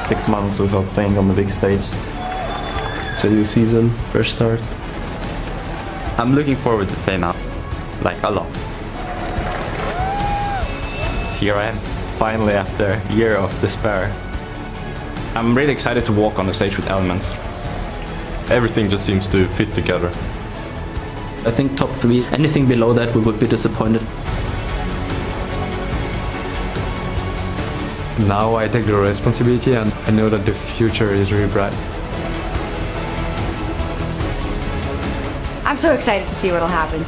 6 months without playing on the big stage. It's a new season, fresh start. I'm looking forward to play now, like a lot. Here I am, finally after a year of despair. I'm really excited to walk on the stage with Elements. Everything just seems to fit together. I think top 3, anything below that we would be disappointed. Now I take the responsibility and I know that the future is really bright. I'm so excited to see what'll happen.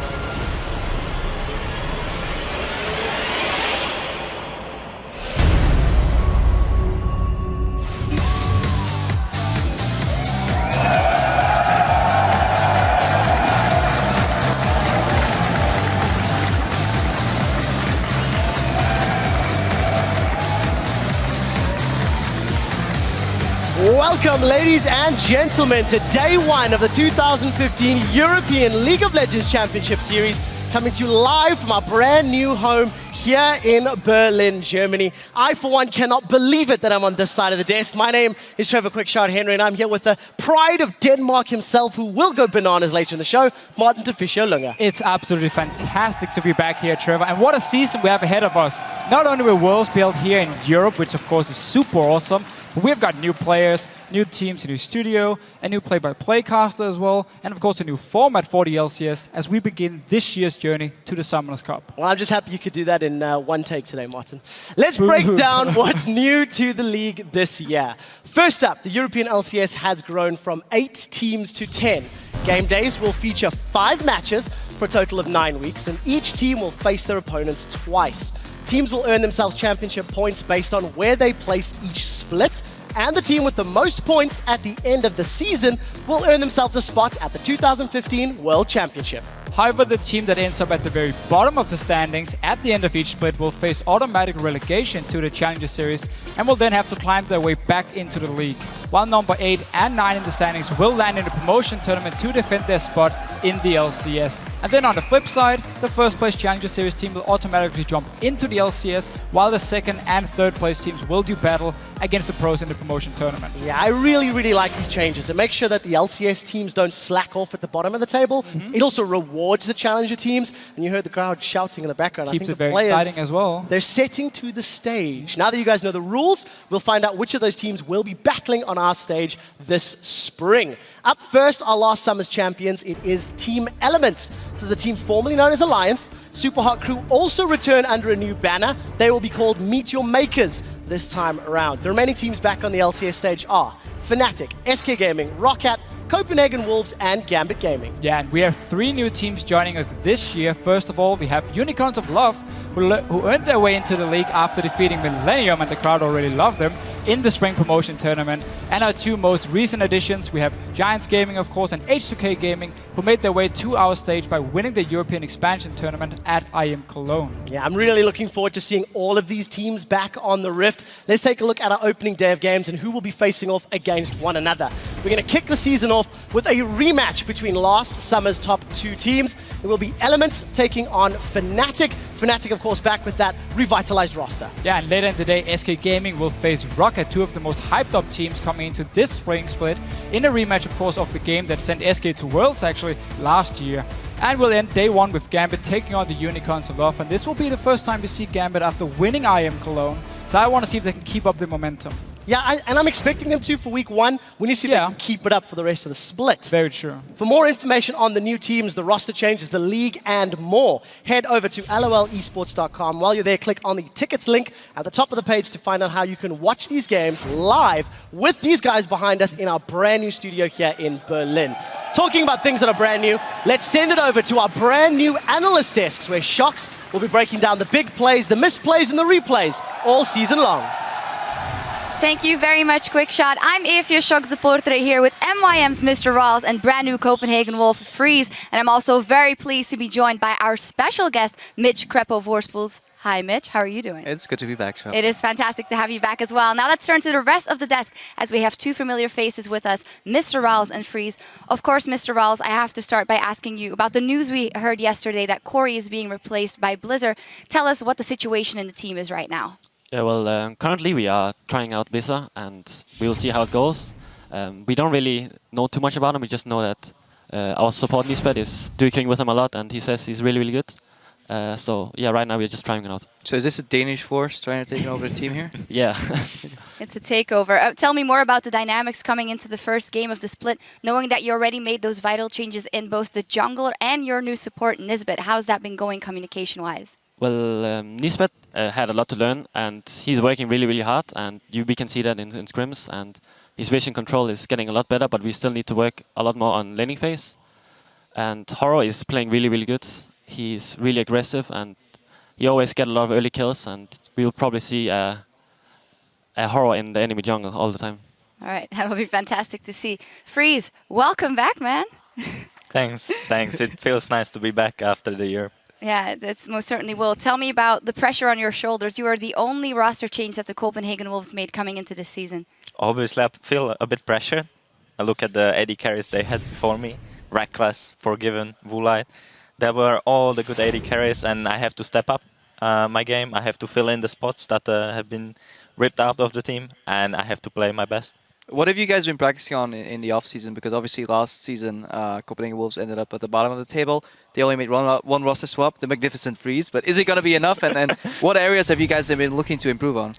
Welcome, ladies and gentlemen, to day 1 of the 2015 European League of Legends Championship Series, coming to you live from our brand new home here in Berlin, Germany. I, for one, cannot believe it that I'm on this side of the desk. My name is Trevor Quickshot Henry, and I'm here with the pride of Denmark himself, who will go bananas later in the show, Martin Fischer Lunge. It's absolutely fantastic to be back here, Trevor. And what a season we have ahead of us. Not only will Worlds be held here in Europe, which of course is super awesome, but we've got new players, new teams, a new studio, a new play-by-play caster as well, and of course a new format for the LCS as we begin this year's journey to the Summoners Cup. Well, I'm just happy you could do that in one take today, Martin. Let's break down what's new to the league this year. First up, the European LCS has grown from 8 teams to 10. Game days will feature 5 matches for a total of 9 weeks, and each team will face their opponents twice. Teams will earn themselves championship points based on where they place each split, and the team with the most points at the end of the season will earn themselves a spot at the 2015 World Championship. However, the team that ends up at the very bottom of the standings at the end of each split will face automatic relegation to the Challenger Series and will then have to climb their way back into the league, while number 8 and 9 in the standings will land in the promotion tournament to defend their spot in the LCS. And then on the flip side, the first place Challenger Series team will automatically jump into the LCS, while the second and third place teams will do battle against the pros in the promotion tournament. Yeah, I really like these changes. It makes sure that the LCS teams don't slack off at the bottom of the table. It also rewards the challenger teams, and you heard the crowd shouting in the background. Keeps I think it the very players, exciting as well. They're setting to the stage. Now that you guys know the rules, we'll find out which of those teams will be battling on our stage this spring. Up first, our last summer's champions, it is Team Elements. This is a team formerly known as Alliance. Super Hot Crew also return under a new banner. They will be called Meet Your Makers this time around. The remaining teams back on the LCS stage are Fnatic, SK Gaming, Roccat, Copenhagen Wolves, and Gambit Gaming. Yeah, and we have 3 new teams joining us this year. First of all, we have Unicorns of Love, who earned their way into the league after defeating Millennium, and the crowd already loved them, in the spring promotion tournament. And our 2 most recent additions, we have Giants Gaming, of course, and H2K Gaming, who made their way to our stage by winning the European expansion tournament at IM Cologne. Yeah, I'm really looking forward to seeing all of these teams back on the Rift. Let's take a look at our opening day of games and who will be facing off against one another. We're going to kick the season off with a rematch between last summer's top 2 teams. It will be Elements taking on Fnatic. Fnatic, of course, back with that revitalized roster. Yeah, and later in the day, SK Gaming will face Roccat, 2 of the most hyped up teams coming into this spring split, in a rematch, of course, of the game that sent SK to Worlds actually last year. And we'll end day 1 with Gambit taking on the Unicorns of Love, and this will be the first time we see Gambit after winning IM Cologne, so I want to see if they can keep up the momentum. Yeah, and I'm expecting them to for week 1. We need to see if they can keep it up for the rest of the split. Very true. For more information on the new teams, the roster changes, the league, and more, head over to lolesports.com. While you're there, click on the tickets link at the top of the page to find out how you can watch these games live with these guys behind us in our brand new studio here in Berlin. Talking about things that are brand new, let's send it over to our brand new analyst desks, where Shocks will be breaking down the big plays, the misplays, and the replays all season long. Thank you very much, Quickshot. I'm Evie Shock supporter here with MYM's Mr. Rawls and brand new Copenhagen Wolf Freeze. And I'm also very pleased to be joined by our special guest, Mitch Krepo-Voorspoels. Hi, Mitch. How are you doing? It's good to be back, Sean. It is fantastic to have you back as well. Now let's turn to the rest of the desk as we have 2 familiar faces with us, Mr. Rawls and Freeze. Of course, Mr. Rawls, I have to start by asking you about the news we heard yesterday that Corey is being replaced by Blizzard. Tell us what the situation in the team is right now. Yeah, well, currently we are trying out Visa, and we will see how it goes. We don't really know too much about him. We just know that our support Nisbet is duking with him a lot, and he says he's really, really good. So yeah, right now we're just trying it out. So is this a Danish force trying to take over the team here? Yeah. It's a takeover. Tell me more about the dynamics coming into the first game of the split, knowing that you already made those vital changes in both the jungler and your new support, Nisbet. How's that been going communication-wise? Well, Nisbet had a lot to learn, and he's working really, really hard, and we can see that in scrims, and his vision control is getting a lot better, but we still need to work a lot more on laning phase. And Horror is playing really, really good. He's really aggressive, and he always gets a lot of early kills, and we'll probably see a Horror in the enemy jungle all the time. All right, that will be fantastic to see. Freeze, welcome back, man. Thanks. It feels nice to be back after the year. Yeah, that's most certainly will. Tell me about the pressure on your shoulders. You are the only roster change that the Copenhagen Wolves made coming into this season. Obviously, I feel a bit pressure. I look at the AD carries they had before me. Reckless, Forgiven, Woolite. There were all the good AD carries, and I have to step up my game. I have to fill in the spots that have been ripped out of the team, and I have to play my best. What have you guys been practicing on in the off-season? Because obviously last season, Copenhagen Wolves ended up at the bottom of the table. They only made one roster swap, the Magnificent Freeze. But is it going to be enough? And what areas have you guys been looking to improve on?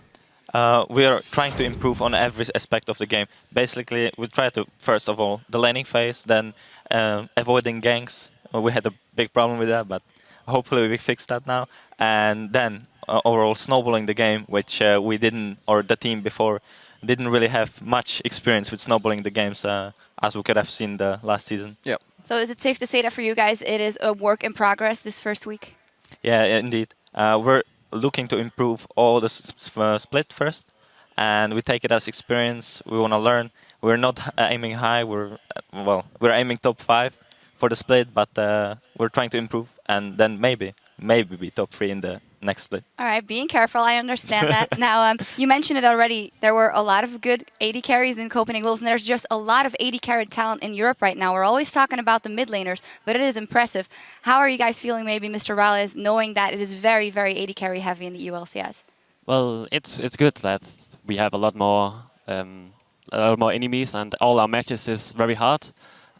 We are trying to improve on every aspect of the game. Basically, we try to, first of all, the laning phase, then avoiding ganks. We had a big problem with that, but hopefully we fixed that now. And then overall snowballing the game, which we didn't, or the team before, didn't really have much experience with snowballing the games as we could have seen the last season. Yeah. So is it safe to say that for you guys it is a work in progress this first week? Yeah, indeed. We're looking to improve all the split first, and we take it as experience. We want to learn. We're not aiming high. We're aiming top 5 for the split, but we're trying to improve, and then maybe be top 3 in the next split. All right, being careful, I understand that. Now, you mentioned it already. There were a lot of good AD carries in Copenhagen Wolves, and there's just a lot of AD carry talent in Europe right now. We're always talking about the mid laners, but it is impressive. How are you guys feeling, maybe, Mr. Rales, knowing that it is very, very AD carry heavy in the ULCS? Well, it's good that we have a lot more enemies, and all our matches is very hard.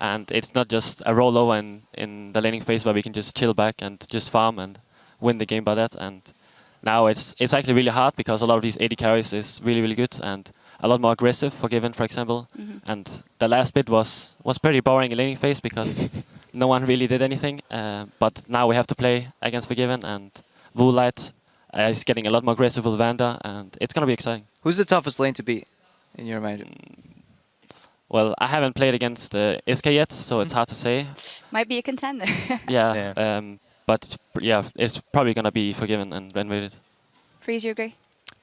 And it's not just a rollover in the laning phase where we can just chill back and just farm and win the game by that. And now it's actually really hard because a lot of these AD carries is really, really good and a lot more aggressive, Forgiven, for example. And the last bit was pretty boring in laning phase because no one really did anything. But now we have to play against Forgiven, and Woolite is getting a lot more aggressive with Vanda, and it's going to be exciting. Who's the toughest lane to beat, in your mind? Well, I haven't played against SK yet, so it's hard to say. Might be a contender. Yeah. But yeah, it's probably going to be Forgiven and renovated. Freeze, you agree?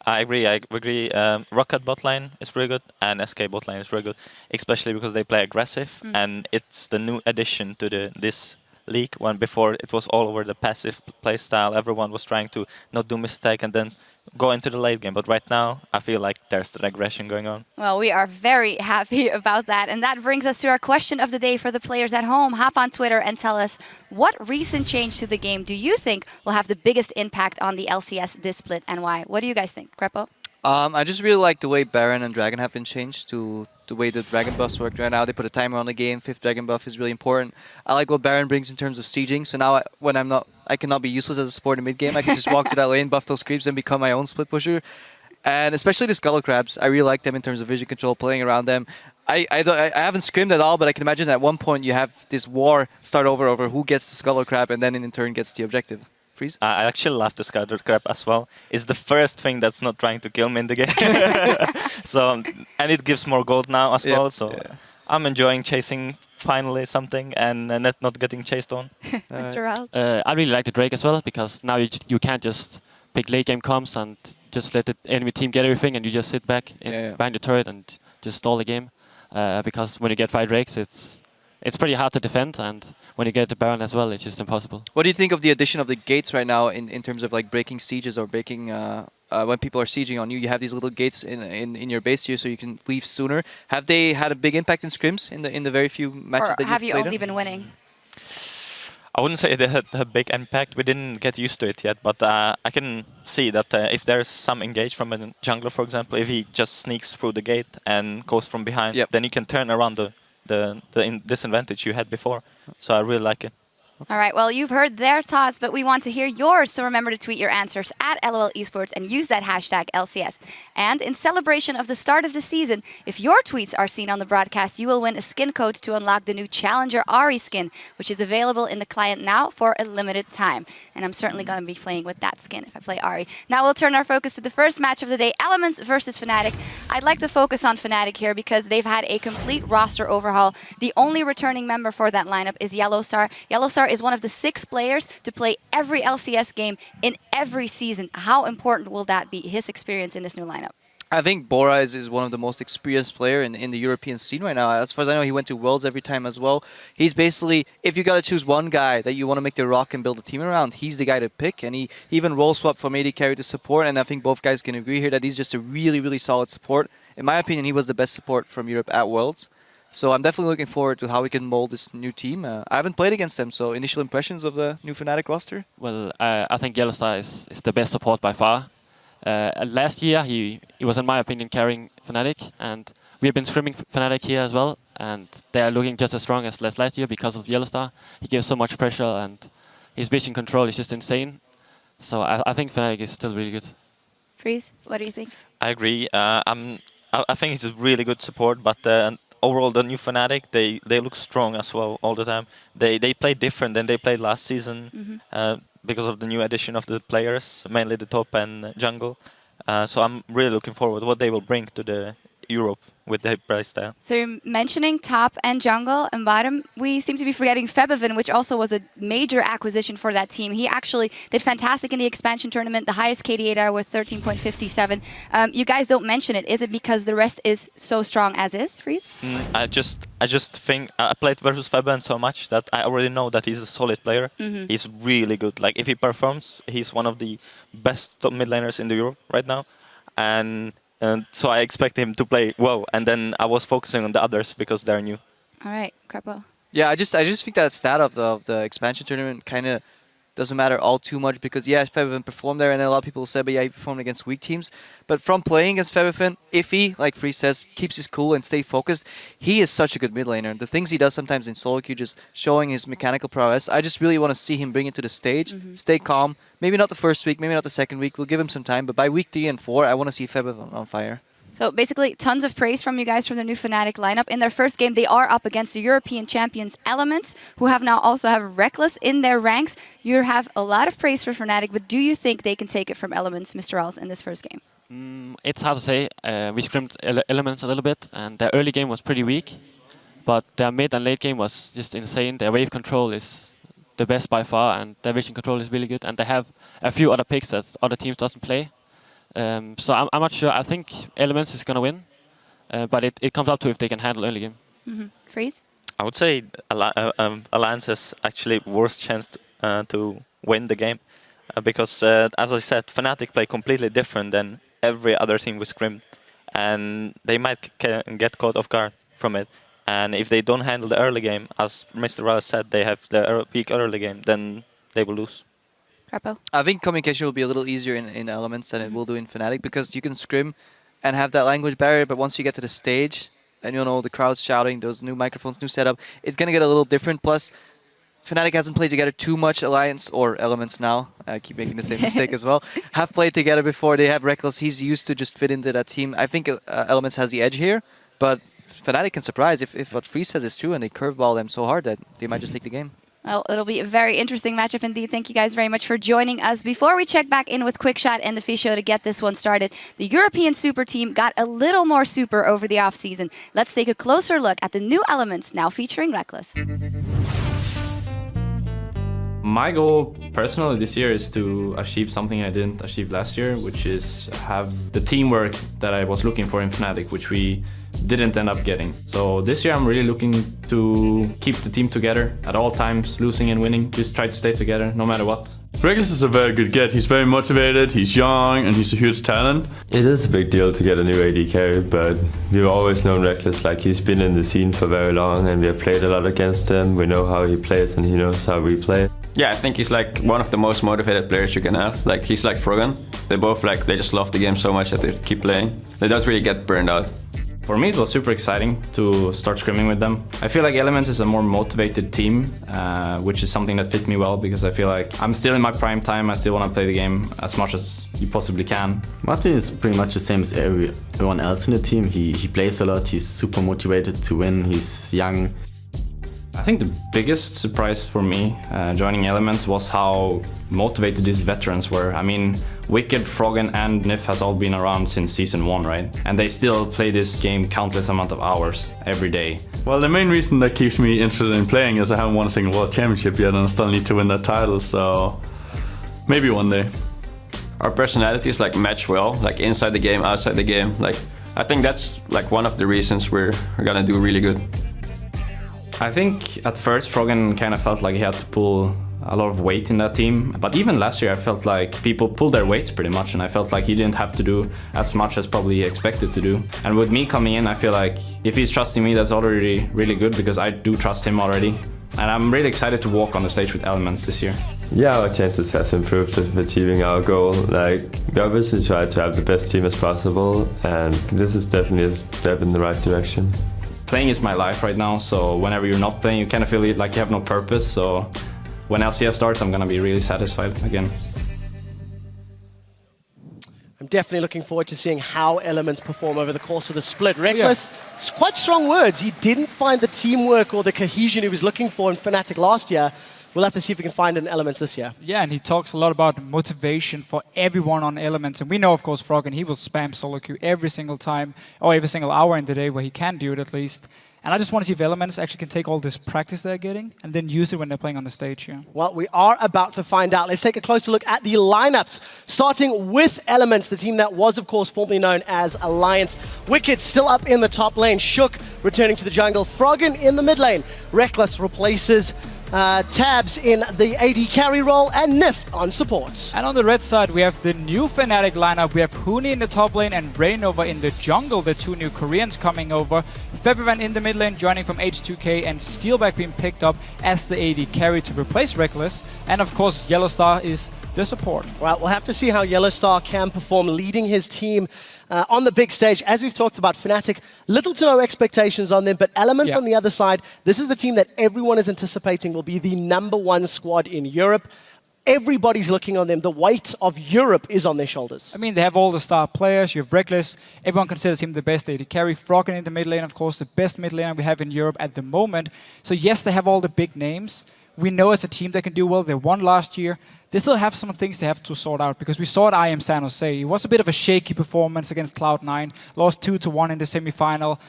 I agree. Rocket bot lane is really good, and SK bot lane is really good, especially because they play aggressive, and it's the new addition to this league. When before it was all over the passive play style, everyone was trying to not do mistake and then go into the late game. But right now, I feel like there's the aggression going on. Well, we are very happy about that. And that brings us to our question of the day for the players at home. Hop on Twitter and tell us, what recent change to the game do you think will have the biggest impact on the LCS this split, and why? What do you guys think? Crepo? I just really like the way Baron and Dragon have been changed to the way the Dragon buffs work right now. They put a timer on the game. 5th Dragon buff is really important. I like what Baron brings in terms of sieging. So now I cannot be useless as a support in mid game. I can just walk to that lane, buff those creeps, and become my own split pusher. And especially the Scuttle Crabs, I really like them in terms of vision control, playing around them. I haven't scrimmed at all, but I can imagine at one point you have this war start over who gets the Scuttle Crab and then in turn gets the objective. Freeze? I actually love the Scuttle Crab as well. It's the first thing that's not trying to kill me in the game. So, and it gives more gold now as well. So I'm enjoying chasing finally something and not getting chased on. Mr. Ralph? I really like the Drake as well, because now you can't just pick late game comps and just let the enemy team get everything and you just sit back behind the turret and just stall the game. Because when you get 5 Drakes, it's pretty hard to defend, and when you get the Baron as well, it's just impossible. What do you think of the addition of the gates right now in terms of like breaking sieges or breaking when people are sieging on you? You have these little gates in your base here so you can leave sooner. Have they had a big impact in scrims in the very few matches or that you've have you played only in? been winning? I wouldn't say they had a big impact. We didn't get used to it yet, but I can see that if there's some engage from a jungler, for example, if he just sneaks through the gate and goes from behind, then you can turn around the disadvantage you had before. So I really like it. All right, well, you've heard their thoughts, but we want to hear yours, so remember to tweet your answers at LOL Esports and use that hashtag LCS. And in celebration of the start of the season, if your tweets are seen on the broadcast, you will win a skin code to unlock the new Challenger Ahri skin, which is available in the client now for a limited time. And I'm certainly going to be playing with that skin if I play Ahri. Now we'll turn our focus to the first match of the day, Elements versus Fnatic. I'd like to focus on Fnatic here because they've had a complete roster overhaul. The only returning member for that lineup is Yellowstar. Yellowstar is one of the 6 players to play every LCS game in every season. How important will that be, his experience in this new lineup? I think Bora is one of the most experienced player in the European scene right now. As far as I know, he went to Worlds every time as well. He's basically, if you got to choose one guy that you want to make the rock and build a team around, he's the guy to pick. And he even role swapped from AD carry to support. And I think both guys can agree here that he's just a really, really solid support. In my opinion, he was the best support from Europe at Worlds. So I'm definitely looking forward to how we can mold this new team. I haven't played against them, so initial impressions of the new Fnatic roster? Well, I think Yellowstar is the best support by far. Last year, he was, in my opinion, carrying Fnatic, and we have been scrimming Fnatic here as well, and they are looking just as strong as last year because of Yellowstar. He gives so much pressure, and his vision control is just insane. So I think Fnatic is still really good. Freeze, what do you think? I agree. I think he's a really good support, but overall, the new Fnatic, they look strong as well all the time. They play different than they played last season because of the new addition of the players, mainly the top and jungle. So I'm really looking forward to what they will bring to the Europe with the price style. So you're mentioning top and jungle and bottom. We seem to be forgetting Febevin, which also was a major acquisition for that team. He actually did fantastic in the expansion tournament, the highest KDA with 13.57. You guys don't mention it. Is it because the rest is so strong as is, Freeze? I just think I played versus Febevin so much that I already know that he's a solid player. He's really good. Like if he performs, he's one of the best top mid laners in the Europe right now, and so I expect him to play well, and then I was focusing on the others because they're new. All right, Crepo. Yeah, I just think that stat of the expansion tournament kind of doesn't matter all too much because, yeah, Febevin performed there, and then a lot of people say, but yeah, he performed against weak teams. But from playing against Febevin, if he, like Free says, keeps his cool and stay focused, he is such a good mid laner. The things he does sometimes in solo queue, just showing his mechanical prowess, I just really want to see him bring it to the stage, stay calm. Maybe not the first week, maybe not the second week. We'll give him some time, but by week 3 and 4, I want to see Febevin on fire. So basically, tons of praise from you guys from the new Fnatic lineup. In their first game, they are up against the European champions Elements, who have now also have Reckless in their ranks. You have a lot of praise for Fnatic, but do you think they can take it from Elements, Mr. Ralls, in this first game? It's hard to say. We scrimmed Elements a little bit, and their early game was pretty weak, but their mid and late game was just insane. Their wave control is the best by far, and their vision control is really good, and they have a few other picks that other teams doesn't play. So I'm not sure. I think Elements is going to win, but it comes up to if they can handle early game. Freeze? I would say Alliance has actually worse chance to win the game because, as I said, Fnatic play completely different than every other team we scrim, and they might get caught off guard from it. And if they don't handle the early game, as Mr. Rallis said, they have the peak early game, then they will lose. I think communication will be a little easier in Elements than it will do in Fnatic because you can scrim and have that language barrier, but once you get to the stage and you know the crowd's shouting, those new microphones, new setup, it's going to get a little different. Plus, Fnatic hasn't played together too much. Alliance, or Elements now, I keep making the same mistake as well, have played together before. They have Reckless. He's used to just fit into that team. I think Elements has the edge here, but Fnatic can surprise if what Free says is true and they curveball them so hard that they might just take the game. Well, it'll be a very interesting matchup indeed. Thank you guys very much for joining us. Before we check back in with Quickshot and the Fish Show to get this one started, the European Super team got a little more super over the offseason. Let's take a closer look at the new Elements now featuring Reckless. My goal personally this year is to achieve something I didn't achieve last year, which is have the teamwork that I was looking for in Fnatic, which we didn't end up getting. So this year I'm really looking to keep the team together at all times, losing and winning. Just try to stay together no matter what. Reckless is a very good get. He's very motivated, he's young, and he's a huge talent. It is a big deal to get a new AD carry, but we've always known Reckless. Like, he's been in the scene for very long, and we have played a lot against him. We know how he plays, and he knows how we play. Yeah, I think he's like one of the most motivated players you can have. Like, he's like Froggen. They both they just love the game so much that they keep playing. They don't really get burned out. For me, it was super exciting to start scrimming with them. I feel like Elements is a more motivated team, which is something that fit me well because I feel like I'm still in my prime time. I still want to play the game as much as you possibly can. Martin is pretty much the same as everyone else in the team. He plays a lot, he's super motivated to win, he's young. I think the biggest surprise for me joining Elements was how motivated these veterans were. I mean, Wicked, Froggen and Nif has all been around since Season 1, right? And they still play this game countless amount of hours every day. Well, the main reason that keeps me interested in playing is I haven't won a single World Championship yet and I still need to win that title, so maybe one day. Our personalities like match well, like inside the game, outside the game. Like, I think that's like one of the reasons we're gonna do really good. I think at first Froggen kind of felt like he had to pull a lot of weight in that team. But even last year I felt like people pulled their weights pretty much and I felt like he didn't have to do as much as probably he expected to do. And with me coming in, I feel like if he's trusting me, that's already really good because I do trust him already. And I'm really excited to walk on the stage with Elements this year. Yeah, our chances has improved of achieving our goal. Like, we obviously try to have the best team as possible and this is definitely a step in the right direction. Playing is my life right now, so whenever you're not playing, you kind of feel like you have no purpose. So when LCS starts, I'm gonna be really satisfied again. I'm definitely looking forward to seeing how Elements perform over the course of the split. Reckless, it's quite strong words. He didn't find the teamwork or the cohesion he was looking for in Fnatic last year. We'll have to see if we can find it in Elements this year. Yeah, and he talks a lot about motivation for everyone on Elements. And we know, of course, Froggen, he will spam solo queue every single time, or every single hour in the day where he can do it at least. And I just want to see if Elements actually can take all this practice they're getting and then use it when they're playing on the stage here. Well, we are about to find out. Let's take a closer look at the lineups, starting with Elements, the team that was, of course, formerly known as Alliance. Wicked still up in the top lane. Shook returning to the jungle. Froggen in the mid lane. Reckless replaces Tabs in the AD carry role and Nif on support. And on the red side, we have the new Fnatic lineup. We have Huni in the top lane and Rainova in the jungle, the two new Koreans coming over. Febivan in the mid lane, joining from H2K, and Steelback being picked up as the AD carry to replace Reckless. And of course, Yellowstar is the support. Well, we'll have to see how Yellowstar can perform, leading his team on the big stage. As we've talked about, Fnatic, little to no expectations on them, but Elements on the other side, this is the team that everyone is anticipating will be the #1 squad in Europe. Everybody's looking on them. The weight of Europe is on their shoulders. I mean, they have all the star players. You have Reckless. Everyone considers him the best AD carry. Froggen in the mid lane, of course, the best mid laner we have in Europe at the moment. So yes, they have all the big names. We know as a team they can do well. They won last year. They still have some things they have to sort out because we saw at IM San Jose. It was a bit of a shaky performance against Cloud9. Lost 2-1 in the semi-final.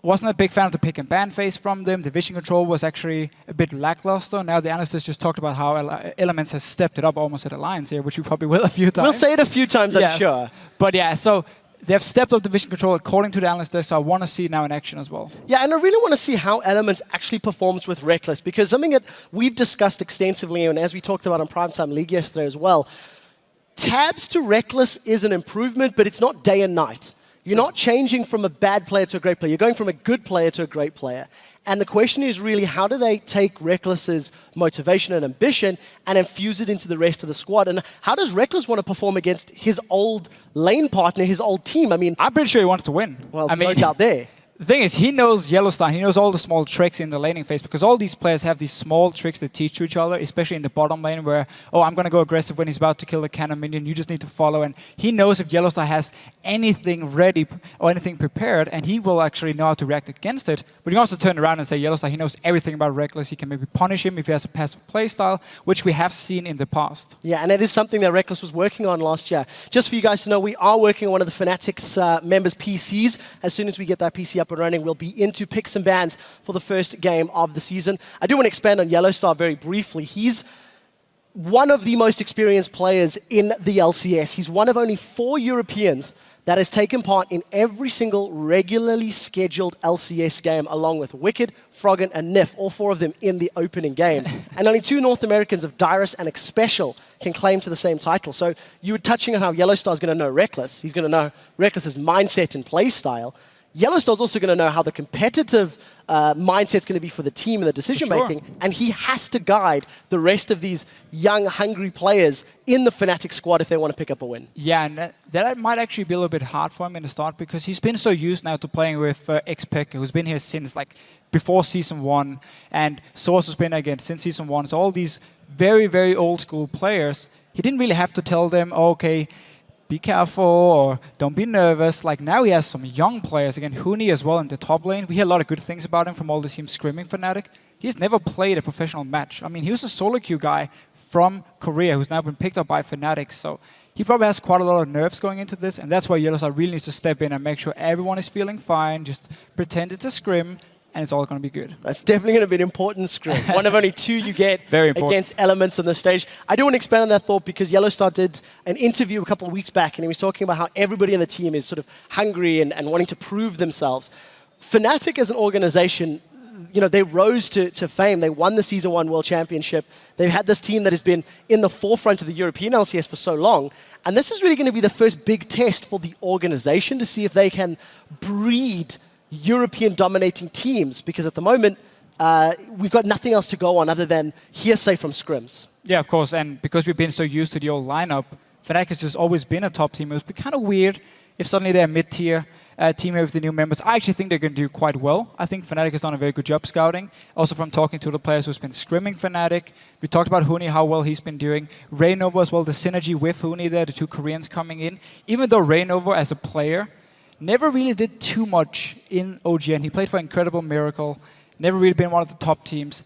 Wasn't a big fan of the pick and ban phase from them. The vision control was actually a bit lackluster. Now the analysts just talked about how Elements has stepped it up almost at Alliance here, which we probably will a few times. We'll say it a few times, I'm sure. But yeah, so they have stepped up the vision control according to the analysts, so I want to see it now in action as well. Yeah, and I really want to see how Elements actually performs with Reckless, because something that we've discussed extensively, and as we talked about on Primetime League yesterday as well, Tabs to Reckless is an improvement, but it's not day and night. You're not changing from a bad player to a great player. You're going from a good player to a great player. And the question is really, how do they take Reckless's motivation and ambition and infuse it into the rest of the squad? And how does Reckless want to perform against his old lane partner, his old team? I mean, I'm pretty sure he wants to win. Well, no doubt there. The thing is, he knows Yellowstar, he knows all the small tricks in the laning phase, because all these players have these small tricks they teach to each other, especially in the bottom lane where, oh, I'm going to go aggressive when he's about to kill the cannon minion, you just need to follow. And he knows if Yellowstar has anything ready or anything prepared, and he will actually know how to react against it. But you can also turn around and say Yellowstar, he knows everything about Reckless, he can maybe punish him if he has a passive playstyle, which we have seen in the past. Yeah, and it is something that Reckless was working on last year. Just for you guys to know, we are working on one of the Fnatic's members' PCs. As soon as we get that PC up and running, we'll be into picks and bans for the first game of the season. I do want to expand on Yellowstar very briefly. He's one of the most experienced players in the LCS. He's one of only 4 Europeans that has taken part in every single regularly scheduled LCS game, along with Wicked, Froggen, and Nif, all 4 of them in the opening game. And only 2 North Americans of Dyrus and Xpecial can claim to the same title. So you were touching on how Yellowstar is going to know Reckless. He's going to know Reckless's mindset and play style. Yellowstar's also going to know how the competitive mindset's going to be for the team and the decision-making, and he has to guide the rest of these young, hungry players in the Fnatic squad if they want to pick up a win. Yeah, and that might actually be a little bit hard for him in the start because he's been so used now to playing with Xpec, who's been here since like before Season 1, and Source has been again since Season 1. So all these very, very old-school players, he didn't really have to tell them, oh, okay, be careful or don't be nervous. Like now he has some young players, again, Huni as well in the top lane. We hear a lot of good things about him from all the teams scrimming Fnatic. He's never played a professional match. I mean, he was a solo queue guy from Korea who's now been picked up by Fnatic. So he probably has quite a lot of nerves going into this, and that's why Yellowstar really needs to step in and make sure everyone is feeling fine. Just pretend it's a scrim, and it's all going to be good. That's definitely going to be an important scrim. One of only 2 you get against Elements on the stage. I do want to expand on that thought because Yellowstar did an interview a couple of weeks back, and he was talking about how everybody in the team is sort of hungry and wanting to prove themselves. Fnatic as an organization, you know, they rose to fame. They won the Season 1 World Championship. They've had this team that has been in the forefront of the European LCS for so long. And this is really going to be the first big test for the organization to see if they can breed European dominating teams, because at the moment we've got nothing else to go on other than hearsay from scrims. Yeah, of course, and because we've been so used to the old lineup, Fnatic has just always been a top team. It would be kind of weird if suddenly they're a mid-tier team here with the new members. I actually think they're going to do quite well. I think Fnatic has done a very good job scouting. Also from talking to the players who's been scrimming Fnatic. We talked about Huni, how well he's been doing. Rainover as well, the synergy with Huni there, the 2 Koreans coming in. Even though Rainover as a player never really did too much in OGN. He played for Incredible Miracle, never really been one of the top teams.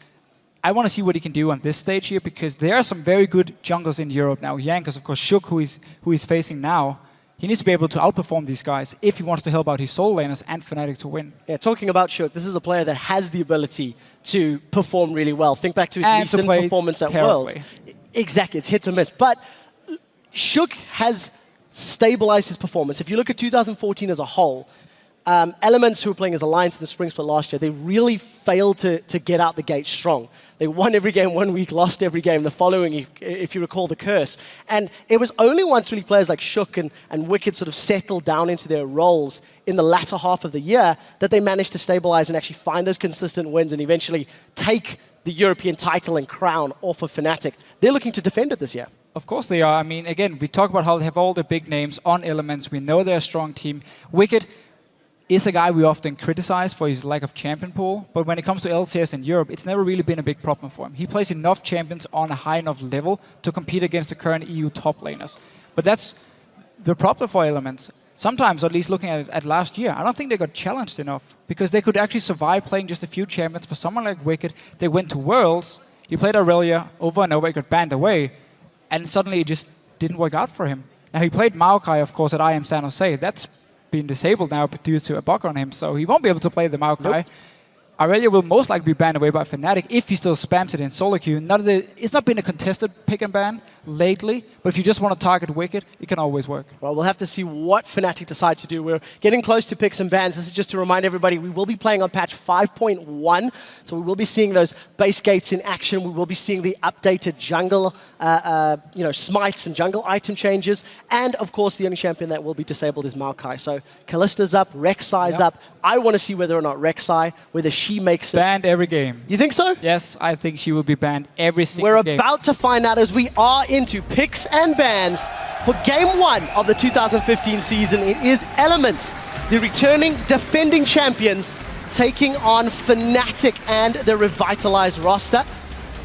I want to see what he can do on this stage here because there are some very good junglers in Europe now. Yankos, of course, Shook, who he's facing now. He needs to be able to outperform these guys if he wants to help out his solo laners and Fnatic to win. Yeah, talking about Shook, this is a player that has the ability to perform really well. Think back to his recent performance at Worlds. Exactly, it's hit or miss. But Shook has stabilized his performance. If you look at 2014 as a whole, Elements, who were playing as Alliance in the Spring Split last year, they really failed to get out the gate strong. They won every game 1 week, lost every game the following, if you recall the curse. And it was only once really players like Shook and Wicked sort of settled down into their roles in the latter half of the year that they managed to stabilize and actually find those consistent wins and eventually take the European title and crown off of Fnatic. They're looking to defend it this year. Of course they are. I mean, again, we talk about how they have all the big names on Elements. We know they're a strong team. Wicked is a guy we often criticize for his lack of champion pool, but when it comes to LCS in Europe, it's never really been a big problem for him. He plays enough champions on a high enough level to compete against the current EU top laners. But that's the problem for Elements. Sometimes, at least looking at last year, I don't think they got challenged enough because they could actually survive playing just a few champions. For someone like Wicked, they went to Worlds, he played Aurelia over and over, he got banned away, and suddenly it just didn't work out for him. Now, he played Maokai, of course, at IM San Jose. That's been disabled now due to a bug on him, so he won't be able to play the Maokai. Nope. Aurelia will most likely be banned away by Fnatic if he still spams it in solo queue. It's not been a contested pick and ban lately, but if you just want to target Wicked, it can always work. Well, we'll have to see what Fnatic decide to do. We're getting close to picks and bans. This is just to remind everybody, we will be playing on patch 5.1, so we will be seeing those base gates in action. We will be seeing the updated jungle, smites and jungle item changes, and of course, the only champion that will be disabled is Maokai. So Kallista's up, Rek'Sai's up. I want to see whether or not Rek'Sai, whether she makes it. Banned every game. You think so? Yes, I think she will be banned every single game. We're about to find out as we are into picks and bans for Game 1 of the 2015 season. It is Elements, the returning defending champions, taking on Fnatic and the revitalized roster.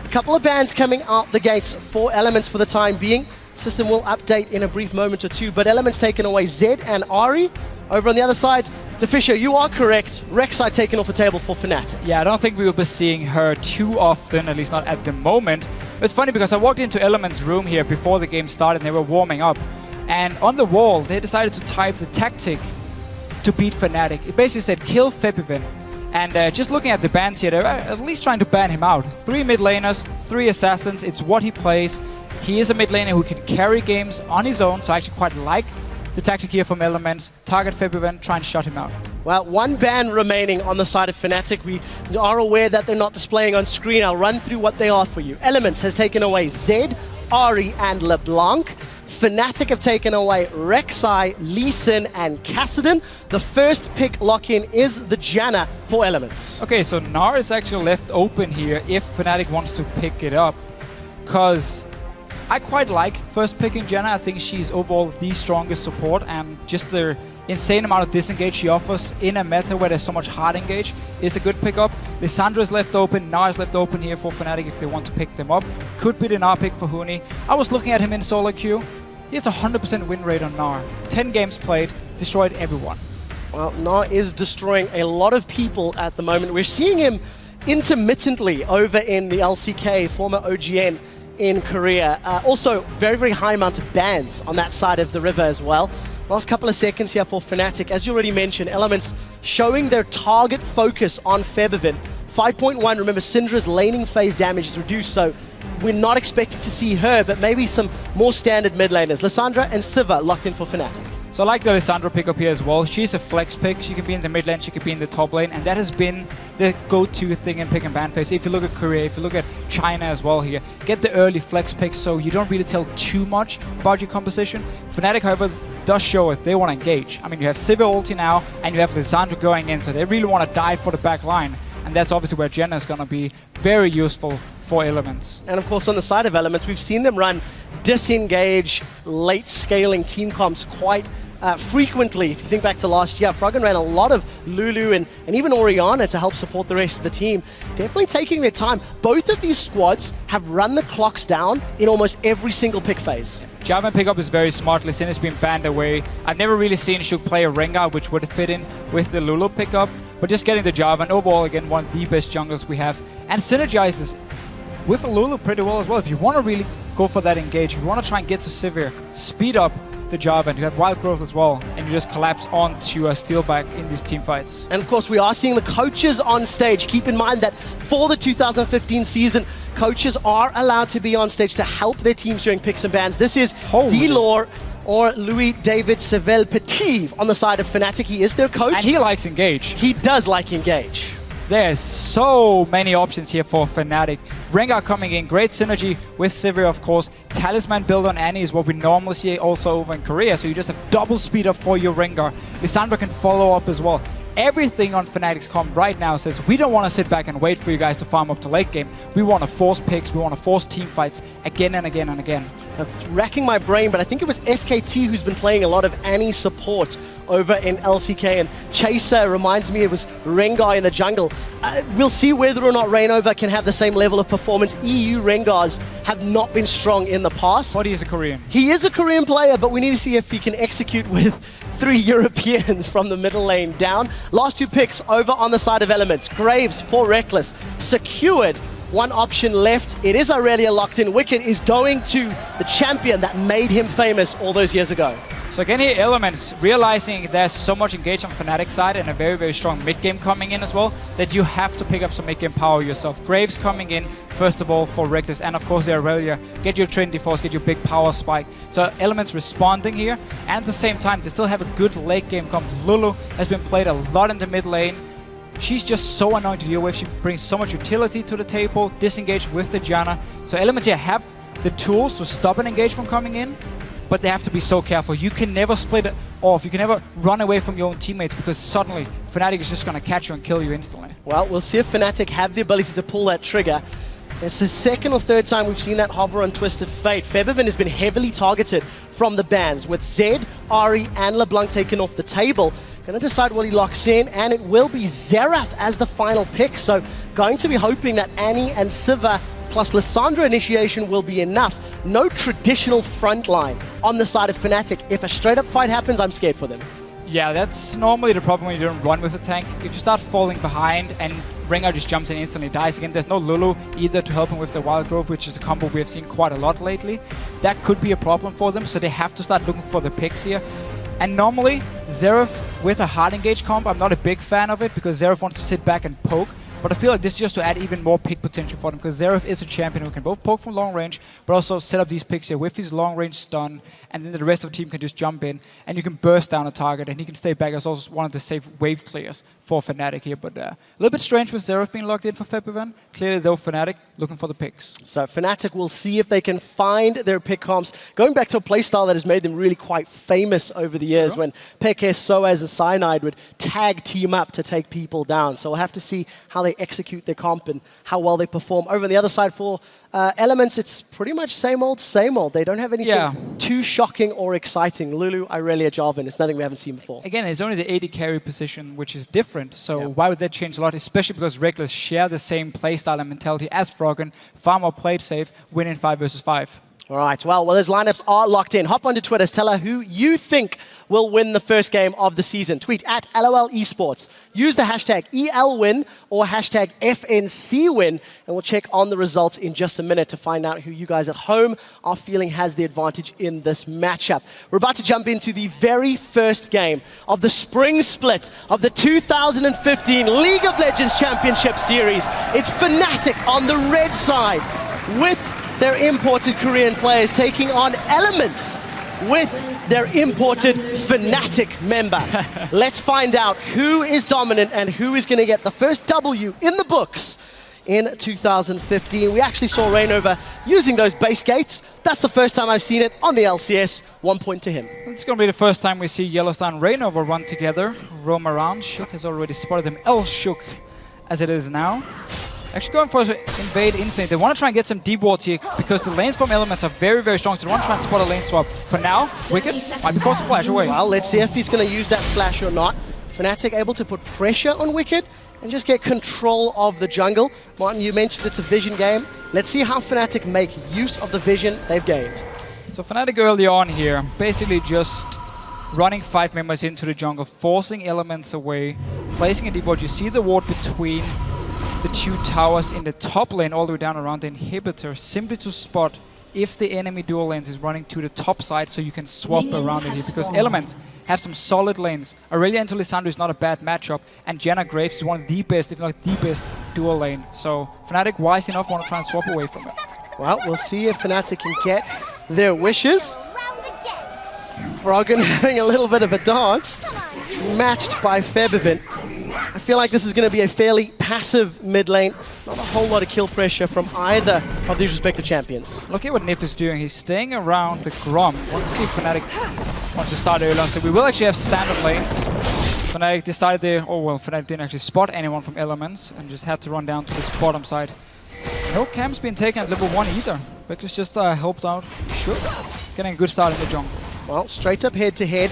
A couple of bans coming out the gates for Elements for the time being. System will update in a brief moment or two, but Elements taking away Zed and Ari. Over on the other side, DeFisher, you are correct. Rek'Sai taken off the table for Fnatic. Yeah, I don't think we will be seeing her too often, at least not at the moment. It's funny because I walked into Element's room here before the game started and they were warming up. And on the wall, they decided to type the tactic to beat Fnatic. It basically said, kill Febiven. And just looking at the bans here, they're at least trying to ban him out. 3 mid laners, 3 assassins, it's what he plays. He is a mid laner who can carry games on his own, so I actually quite like the tactic here from Elements. Target Febiven, try and shut him out. Well, 1 ban remaining on the side of Fnatic. We are aware that they're not displaying on screen. I'll run through what they are for you. Elements has taken away Zed, Ari, and LeBlanc. Fnatic have taken away Rek'Sai, Lee Sin, and Kassadin. The first pick lock-in is the Janna for Elements. Okay, so Gnar is actually left open here if Fnatic wants to pick it up, because I quite like first picking Janna. I think she's overall the strongest support, and just the insane amount of disengage she offers in a meta where there's so much hard engage is a good pickup. Lissandra is left open, Gnar is left open here for Fnatic if they want to pick them up. Could be the Gnar pick for Huni. I was looking at him in solo queue. He has a 100% win rate on Gnar. 10 games played, destroyed everyone. Well, Gnar is destroying a lot of people at the moment. We're seeing him intermittently over in the LCK, former OGN in Korea. Also, very, very high amount of bans on that side of the river as well. Last couple of seconds here for Fnatic. As you already mentioned, Elements showing their target focus on Febiven. 5.1, remember Syndra's laning phase damage is reduced, so we're not expecting to see her, but maybe some more standard mid laners. Lissandra and Siva locked in for Fnatic. So I like the Lissandra pickup here as well. She's a flex pick. She can be in the mid lane, she can be in the top lane, and that has been the go-to thing in pick and ban phase. If you look at Korea, if you look at China as well here, get the early flex picks so you don't really tell too much about your composition. Fnatic, however, does show us they want to engage. I mean, you have Siva ulti now, and you have Lissandra going in, so they really want to dive for the back line. And that's obviously where Janna is going to be very useful for Elements. And of course, on the side of Elements, we've seen them run disengage, late scaling team comps quite frequently. If you think back to last year, Froggen ran a lot of Lulu and even Orianna to help support the rest of the team. Definitely taking their time. Both of these squads have run the clocks down in almost every single pick phase. Jarvan pickup is very smart. Lee Sin has been banned away. I've never really seen Shug play a Rengar, which would fit in with the Lulu pickup. But just getting the Jarvan, overall, again, one of the best junglers we have. And synergizes with Lulu pretty well as well. If you want to really go for that engage, if you want to try and get to Sivir, speed up the Jarvan. You have Wild Growth as well, and you just collapse onto a Steelback in these team fights. And of course, we are seeing the coaches on stage. Keep in mind that for the 2015 season, coaches are allowed to be on stage to help their teams during picks and bans. This is D-Lore or Louis David Sevel Petit on the side of Fnatic. He is their coach. And he likes engage. He does like engage. There's so many options here for Fnatic. Rengar coming in, great synergy with Sivir, of course. Talisman build on Annie is what we normally see also over in Korea, so you just have double speed up for your Rengar. Lissandra can follow up as well. Everything on Fnatic's comp right now says we don't want to sit back and wait for you guys to farm up to late game. We want to force picks, we want to force team fights again and again and again. Racking my brain, but I think it was SKT who's been playing a lot of Annie support over in LCK, and Chaser reminds me it was Rengar in the jungle. We'll see whether or not Rainover can have the same level of performance. EU Rengars have not been strong in the past. But he's a Korean. He is a Korean player, but we need to see if he can execute with 3 Europeans from the middle lane down. Last 2 picks over on the side of Elements. Graves for Reckless, secured. One option left. It is Aurelia locked in. Wicked is going to the champion that made him famous all those years ago. So again here, Elements, realizing there's so much engage on Fnatic side and a very, very strong mid-game coming in as well, that you have to pick up some mid-game power yourself. Graves coming in, first of all, for Reckless, and of course the Aurelia. Get your Trinity Force, get your big power spike. So Elements responding here, and at the same time, they still have a good late game comp. Lulu has been played a lot in the mid lane. She's just so annoying to deal with. She brings so much utility to the table, disengage with the Janna. So Elements here have the tools to stop an engage from coming in, but they have to be so careful. You can never split it off. You can never run away from your own teammates, because suddenly Fnatic is just going to catch you and kill you instantly. Well, we'll see if Fnatic have the ability to pull that trigger. It's the second or third time we've seen that hover on Twisted Fate. Febiven has been heavily targeted from the bans, with Zed, Ari, and LeBlanc taken off the table. Going to decide what he locks in, and it will be Xerath as the final pick. So going to be hoping that Annie and Siva plus Lissandra initiation will be enough. No traditional front line on the side of Fnatic. If a straight-up fight happens, I'm scared for them. Yeah, that's normally the problem when you don't run with a tank. If you start falling behind and Rengar just jumps in and instantly dies again, there's no Lulu either to help him with the Wild Growth, which is a combo we have seen quite a lot lately. That could be a problem for them, so they have to start looking for the picks here. And normally, Xerath with a hard engage comp, I'm not a big fan of it because Xerath wants to sit back and poke. But I feel like this is just to add even more pick potential for them because Xerath is a champion who can both poke from long range but also set up these picks here with his long range stun, and then the rest of the team can just jump in and you can burst down a target and he can stay back as also one of the safe wave clears for Fnatic here. But a little bit strange with Xerath being locked in for February. Clearly though, Fnatic looking for the picks. So Fnatic will see if they can find their pick comps, going back to a playstyle that has made them really quite famous over the years when Pekes, Soaz and Cyanide would tag team up to take people down. So we'll have to see how they execute their comp and how well they perform. Over on the other side for Elements, it's pretty much same old, same old. They don't have anything too shocking or exciting. Lulu, Irelia, Jarvan, it's nothing we haven't seen before. Again, it's only the AD carry position which is different, so why would that change a lot? Especially because Reckless share the same playstyle and mentality as Froggen, far more played safe, winning 5 versus 5. All right, well, those lineups are locked in. Hop onto Twitter, tell her who you think will win the first game of the season. Tweet at LOL Esports. Use the hashtag ELWin or hashtag FNCWin, and we'll check on the results in just a minute to find out who you guys at home are feeling has the advantage in this matchup. We're about to jump into the very first game of the spring split of the 2015 League of Legends Championship Series. It's Fnatic on the red side with their imported Korean players taking on Elements with their imported Fnatic member. Let's find out who is dominant and who is going to get the first W in the books in 2015. We actually saw Rainover using those base gates. That's the first time I've seen it on the LCS. 1 point to him. It's going to be the first time we see Yellowstone and Rainover run together, roam around. Shook has already spotted them. Shook as it is now. Actually going for invade instinct. They want to try and get some deep wards here because the lanes from Elements are very, very strong. So they want to try and spot a lane swap. For now, Wicked might be forced to flash away. Well, let's see if he's going to use that flash or not. Fnatic able to put pressure on Wicked and just get control of the jungle. Martin, you mentioned it's a vision game. Let's see how Fnatic make use of the vision they've gained. So Fnatic early on here, basically just running 5 members into the jungle, forcing Elements away, placing a deep ward. You see the ward between the 2 towers in the top lane all the way down around the inhibitor, simply to spot if the enemy dual lanes is running to the top side so you can swap around it here, because Elements have some solid lanes. Aurelia into Lissandra is not a bad matchup, and Janna Graves is one of the best, if not the best, dual lane. So Fnatic, wise enough, want to try and swap away from it. Well, we'll see if Fnatic can get their wishes. Froggen having a little bit of a dance, matched by Febivin. I feel like this is going to be a fairly passive mid lane. Not a whole lot of kill pressure from either of these respective champions. Look at what Nif is doing. He's staying around the Grom. Want to see if Fnatic wants to start early on. So we will actually have standard lanes. Fnatic decided they... Oh, well, Fnatic didn't actually spot anyone from Elements and just had to run down to this bottom side. No camps being taken at level 1 either. Reckless just helped out. Sure. Getting a good start in the jungle. Well, straight up head-to-head.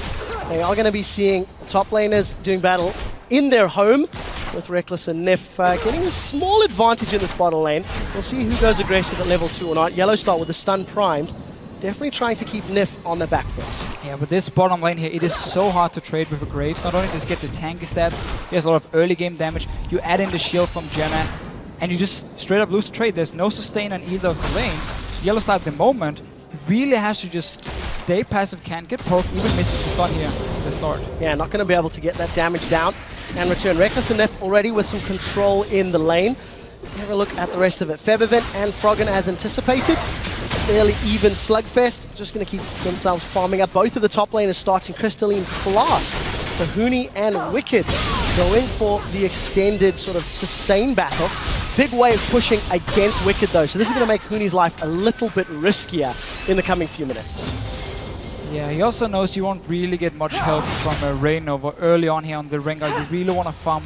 They are going to be seeing top laners doing battle in their home, with Reckless and Nif getting a small advantage in this bottom lane. We'll see who goes aggressive at level 2 or not. Yellow start with the stun primed. Definitely trying to keep Nif on the back foot. Yeah, but this bottom lane here, it is so hard to trade with a Graves. Not only does he get the tanky stats, he has a lot of early game damage. You add in the shield from Janna, and you just straight up lose the trade. There's no sustain on either of the lanes. Yellow start at the moment really has to just stay passive, can't get poked, even misses the stun here at the start. Yeah, not going to be able to get that damage down and return. Reckless and Nif already with some control in the lane. Have a look at the rest of it. Febivin and Froggen as anticipated. Fairly even slugfest. Just going to keep themselves farming up. Both of the top laners starting Crystalline Flask. So Huni and Wicked going for the extended sort of sustained battle. Big way of pushing against Wicked though. So this is going to make Huni's life a little bit riskier in the coming few minutes. Yeah, he also knows you won't really get much help from Rainover early on here on the Rengar. You really want to farm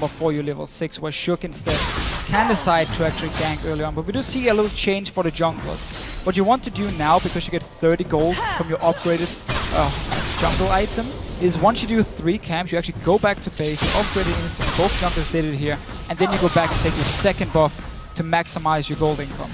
before you level 6, where Shook instead can decide to actually gank early on. But we do see a little change for the junglers. What you want to do now, because you get 30 gold from your upgraded jungle item, is once you do 3 camps, you actually go back to base, you upgrade it instantly. Both junglers did it here, and then you go back and take your second buff to maximize your gold income.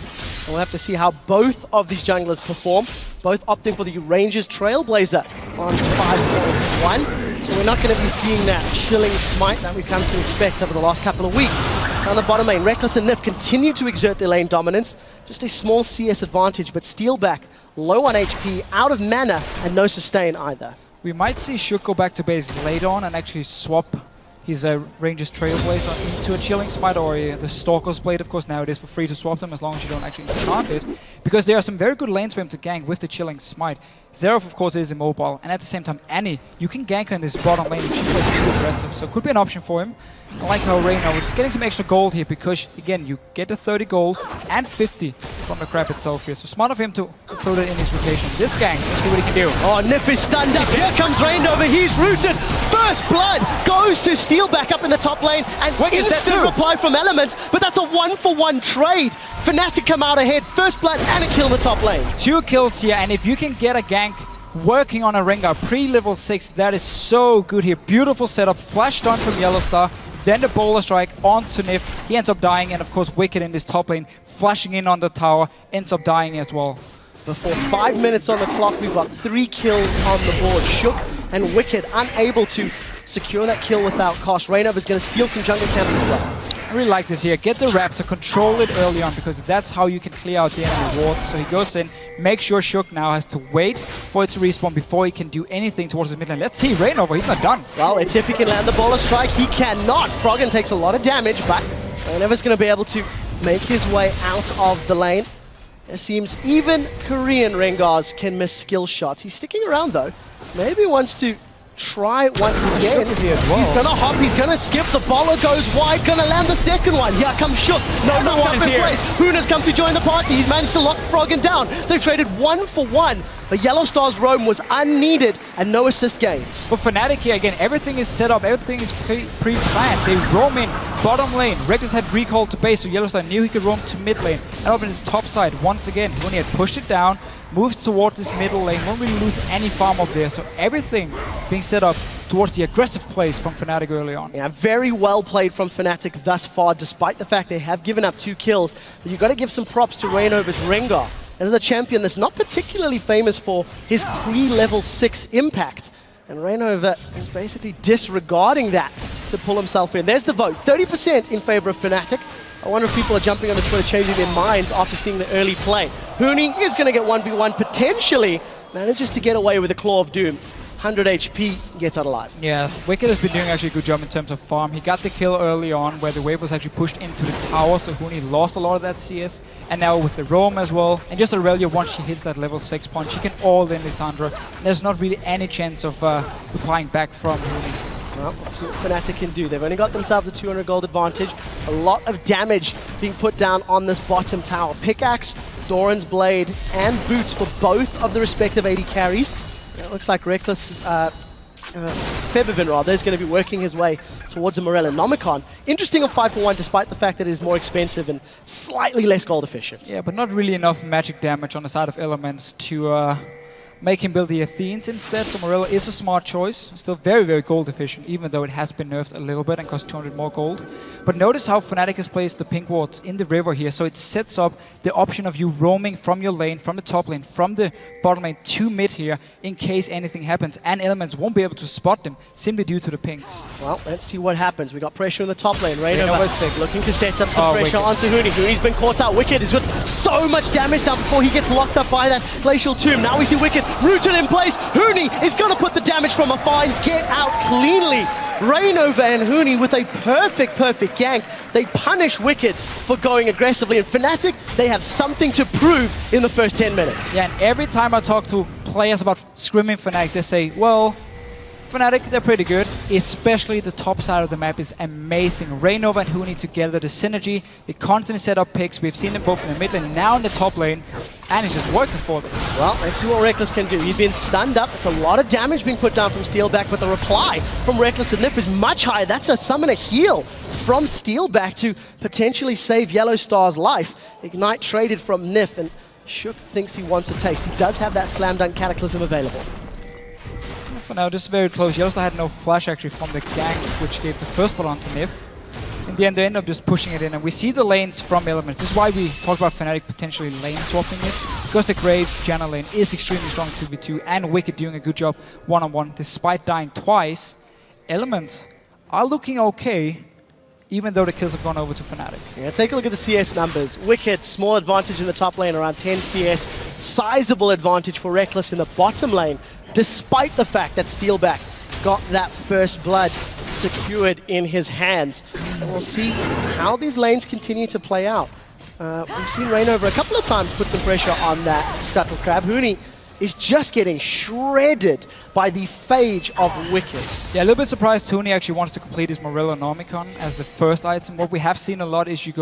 We'll have to see how both of these junglers perform. Both opting for the Rangers Trailblazer on 5.1. So we're not going to be seeing that chilling smite that we've come to expect over the last couple of weeks. On the bottom lane, Reckless and Nif continue to exert their lane dominance. Just a small CS advantage, but Steelback low on HP, out of mana, and no sustain either. We might see Shook go back to base later on and actually swap his Ranger's Trailblazer into a Chilling Smite or the Stalker's Blade. Of course, now it is for free to swap them as long as you don't actually enchant it. Because there are some very good lanes for him to gank with the Chilling Smite. Xerath, of course, is immobile, and at the same time, Annie, you can gank her in this bottom lane if she plays too aggressive, so it could be an option for him. I like how Reyna, we're just getting some extra gold here, because, again, you get the 30 gold and 50 from the crab itself here, so smart of him to include it in his rotation. This gang, let's see what he can do. Oh, Nif is stunned up. Here comes Rainover. He's rooted. First blood goes to Steel back up in the top lane, and instant reply from Elements, but that's a 1-for-1 trade. Fnatic come out ahead, first blood and a kill in the top lane. 2 kills here, and if you can get a gank working on a Rengar pre-level 6, that is so good here. Beautiful setup, flash done from Yellowstar, then the Boulder Strike onto Nif. He ends up dying, and of course Wicked in this top lane, flashing in on the tower, ends up dying as well. Before 5 minutes on the clock, we've got 3 kills on the board. Shook and Wicked unable to secure that kill without cost. Rainover's going to steal some jungle camps as well. I really like this here. Get the Raptor, control it early on, because that's how you can clear out the enemy wards. So he goes in, make sure Shook now has to wait for it to respawn before he can do anything towards the mid lane. Let's see Rainover, he's not done. Well, it's if he can land the Boulder Strike. He cannot. Froggen takes a lot of damage, but Rainover's going to be able to make his way out of the lane. It seems even Korean Rengars can miss skill shots. He's sticking around though. Maybe wants to try once again. He's gonna hop, he's gonna skip, the baller goes wide, gonna land the second one. Here comes Shook. No knock up in place. Huna's come to join the party. He's managed to lock Froggen down. They've traded 1-for-1, but Yellowstar's roam was unneeded and no assist gains. For Fnatic here, again, everything is set up, everything is pre-planned. They roam in bottom lane. Reckless had recall to base, so Yellowstar knew he could roam to mid lane. And open his top side once again. When he had pushed it down, moves towards this middle lane, won't really lose any farm up there. So everything being set up towards the aggressive plays from Fnatic early on. Yeah, very well played from Fnatic thus far, despite the fact they have given up 2 kills. But you've got to give some props to Rainover's Rengar. This is a champion that's not particularly famous for his pre-level 6 impact. And Rainover is basically disregarding that to pull himself in. There's the vote, 30% in favor of Fnatic. I wonder if people are jumping on the Twitter, changing their minds after seeing the early play. Huni is going to get 1v1, potentially manages to get away with a Claw of Doom. 100 HP, gets out alive. Yeah, Wicked has been doing actually a good job in terms of farm. He got the kill early on where the wave was actually pushed into the tower, so Huni lost a lot of that CS. And now with the roam as well, and just Aurelia, once she hits that level 6 punch, she can all in Lissandra. There's not really any chance of replying back from Huni. Well, let's see what Fnatic can do. They've only got themselves a 200 gold advantage. A lot of damage being put down on this bottom tower. Pickaxe, Doran's Blade, and Boots for both of the respective AD carries. It looks like Reckless, Febivin rather, is going to be working his way towards a Morella Nomicon. Interesting of 5-for-1 despite the fact that it is more expensive and slightly less gold efficient. Yeah, but not really enough magic damage on the side of Elements to make him build the Athenes instead. So Morella is a smart choice. Still very, very gold efficient, even though it has been nerfed a little bit and costs 200 more gold. But notice how Fnatic has placed the pink wards in the river here. So it sets up the option of you roaming from your lane, from the top lane, from the bottom lane to mid here, in case anything happens. And Elements won't be able to spot them, simply due to the pinks. Well, let's see what happens. We got pressure in the top lane. Rainover looking to set up some pressure onto Huni. Huni's been caught out. Wicked is with so much damage down before he gets locked up by that Glacial Tomb. Now we see Wicked rooted in place. Huni is going to put the damage from afar and get out cleanly. Rainover and Huni with a perfect gank. They punish Wicked for going aggressively. And Fnatic, they have something to prove in the first 10 minutes. Yeah, and every time I talk to players about scrimming Fnatic, they say, well, Fnatic, they're pretty good, especially the top side of the map is amazing. Rainover and Huni together, the synergy, they constantly set up picks. We've seen them both in the mid lane, now in the top lane, and it's just working for them. Well, let's see what Reckless can do. He's been stunned up. It's a lot of damage being put down from Steelback, but the reply from Reckless and Nif is much higher. That's a summon a heal from Steelback to potentially save Yellowstar's life. Ignite traded from Nif, and Shook thinks he wants a taste. He does have that slam dunk Cataclysm available. For now, just very close. Yellowstar had no flash actually from the gank, which gave the first ball onto Nif. In the end, they end up just pushing it in, and we see the lanes from Elements. This is why we talk about Fnatic potentially lane swapping it, because the Grave Janna lane is extremely strong 2v2, and Wicked doing a good job one-on-one, despite dying twice. Elements are looking okay, even though the kills have gone over to Fnatic. Yeah, take a look at the CS numbers. Wicked, small advantage in the top lane, around 10 CS. Sizable advantage for Reckless in the bottom lane. despite the fact that Steelback got that first blood secured in his hands. And we'll see how these lanes continue to play out. We've seen Reignover a couple of times put some pressure on that Scuttle Crab. Huni is just getting shredded by the phage of Wicked. Yeah, a little bit surprised Huni actually wants to complete his Morello Nomicon as the first item. What we have seen a lot is you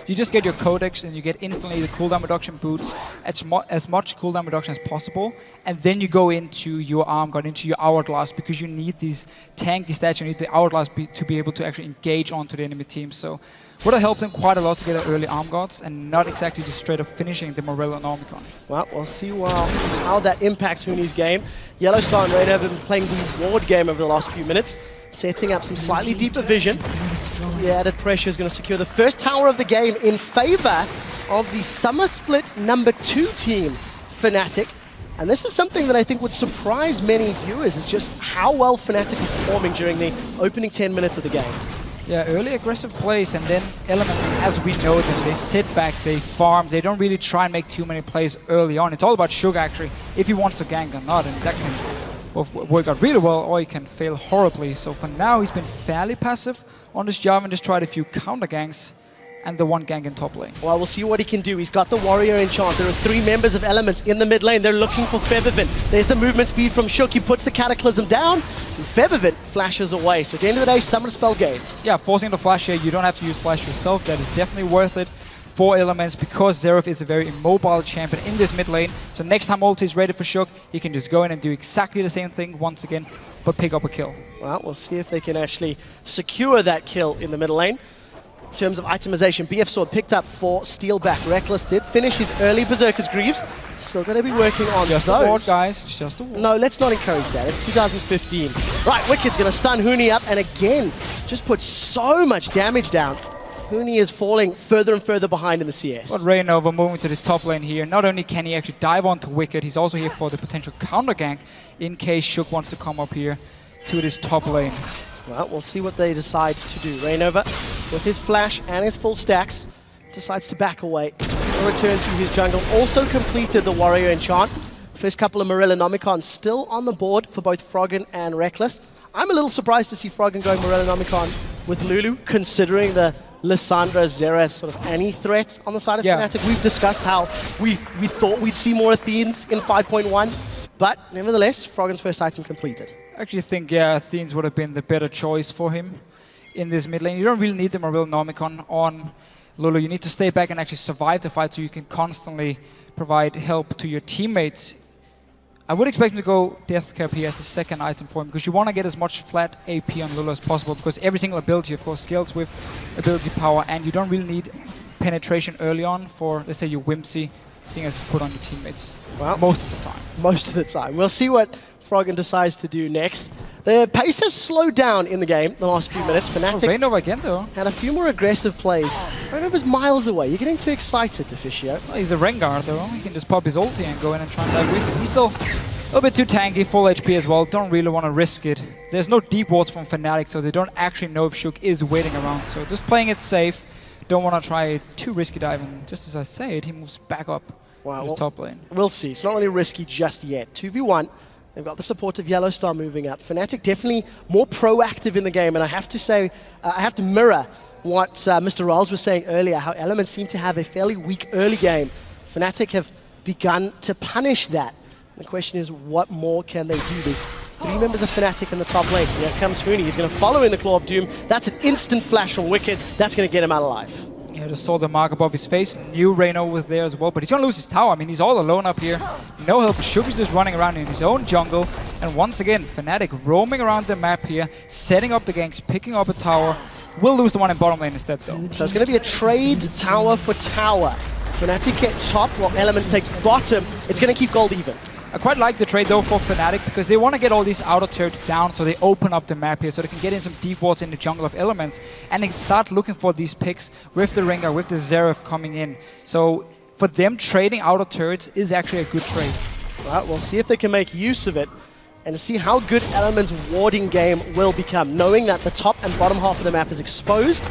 just get your Codex and you get instantly the cooldown reduction boots, as much cooldown reduction as possible, and then you go into your Arm Guard, into your Hourglass, because you need these tanky stats, you need the Hourglass to be able to actually engage onto the enemy team. So would have helped him quite a lot to get early Arm Guards and not exactly just straight up finishing the Morello Nomicon. Well, we'll see how that impacts Huni's game. Yellowstar and Raid have been playing the ward game over the last few minutes, setting up some slightly deeper vision. The added pressure is going to secure the first tower of the game in favor of the Summer Split #2 team, Fnatic. And this is something that I think would surprise many viewers, is just how well Fnatic are performing during the opening 10 minutes of the game. Yeah, early aggressive plays, and then Elements, as we know them, they sit back, they farm, they don't really try and make too many plays early on. It's all about Sugar, actually, if he wants to gank or not, and that can both work out really well, or he can fail horribly. So for now, he's been fairly passive on this job and just tried a few counter ganks, and the one gank in top lane. Well, we'll see what he can do. He's got the Warrior enchant. There are 3 members of Elements in the mid lane. They're looking for Feathervin. There's the movement speed from Shook. He puts the Cataclysm down, and Feathervin flashes away. So at the end of the day, Summer Spell game. Yeah, forcing the flash here, you don't have to use flash yourself. That is definitely worth it for Elements, because Xerath is a very immobile champion in this mid lane. So next time ulti is ready for Shook, he can just go in and do exactly the same thing once again, but pick up a kill. Well, we'll see if they can actually secure that kill in the middle lane. In terms of itemization, BF Sword picked up for Steelback. Reckless did finish his early Berserker's Greaves. Still going to be working on just those. A ward, guys. Just a ward. No, let's not encourage that. It's 2015. Right, Wicked's going to stun Huni up, and again, just put so much damage down. Huni is falling further and further behind in the CS. But Reignover moving to this top lane here. Not only can he actually dive onto Wicked, he's also here for the potential counter gank in case Shook wants to come up here to this top lane. Well, we'll see what they decide to do. Reignover, with his flash and his full stacks, decides to back away. He'll return to his jungle. Also completed the Warrior enchant. First couple of Morello Nomicons still on the board for both Froggen and Reckless. I'm a little surprised to see Froggen going Morello Nomicon with Lulu, considering the Lissandra, Xerath sort of any threat on the side of Fnatic. We've discussed how we thought we'd see more Athenes in 5.1, but nevertheless, Froggen's first item completed. I actually think, Athenes would have been the better choice for him in this mid lane. You don't really need the Morello Nomicon on Lulu. You need to stay back and actually survive the fight so you can constantly provide help to your teammates. I would expect him to go Death Cap here as the second item for him, because you want to get as much flat AP on Lulu as possible, because every single ability, of course, scales with ability power, and you don't really need penetration early on for, let's say, your Whimsy, seeing as it's put on your teammates. Well, most of the time. Most of the time. We'll see what Froggen decides to do next. The pace has slowed down in the game the last few minutes. Fnatic Reignover again, though. Had a few more aggressive plays. Reignover's miles away. You're getting too excited, Deficio. Well, he's a Rengar, though. He can just pop his ulti and go in and try and dive with it. He's still a little bit too tanky, full HP as well. Don't really want to risk it. There's no deep wards from Fnatic, so they don't actually know if Shook is waiting around. So just playing it safe. Don't want to try a too risky dive. And just as I say it, he moves back up to his top lane. We'll see. It's not really risky just yet. 2v1. They've got the support of Yellowstar moving up. Fnatic definitely more proactive in the game, and I have to say, I have to mirror what Mr. Rawls was saying earlier, how Elements seem to have a fairly weak early game. Fnatic have begun to punish that. The question is, what more can they do? There's 3 members of Fnatic in the top lane. Here comes Huni. He's going to follow in the Claw of Doom. That's an instant flash from Wicked. That's going to get him out alive. Yeah, just saw the mark above his face. Knew Reignover was there as well, but he's going to lose his tower. I mean, he's all alone up here. No help. Shook is just running around in his own jungle. And once again, Fnatic roaming around the map here, setting up the ganks, picking up a tower. Will lose the one in bottom lane instead, though. So it's going to be a trade tower for tower. Fnatic get top while Elements take bottom. It's going to keep gold even. I quite like the trade though for Fnatic, because they want to get all these outer turrets down so they open up the map here so they can get in some deep wards in the jungle of Elements, and they can start looking for these picks with the Rengar, with the Xerath coming in. So for them, trading outer turrets is actually a good trade. Right, we'll see if they can make use of it and see how good Elements' warding game will become. Knowing that the top and bottom half of the map is exposed,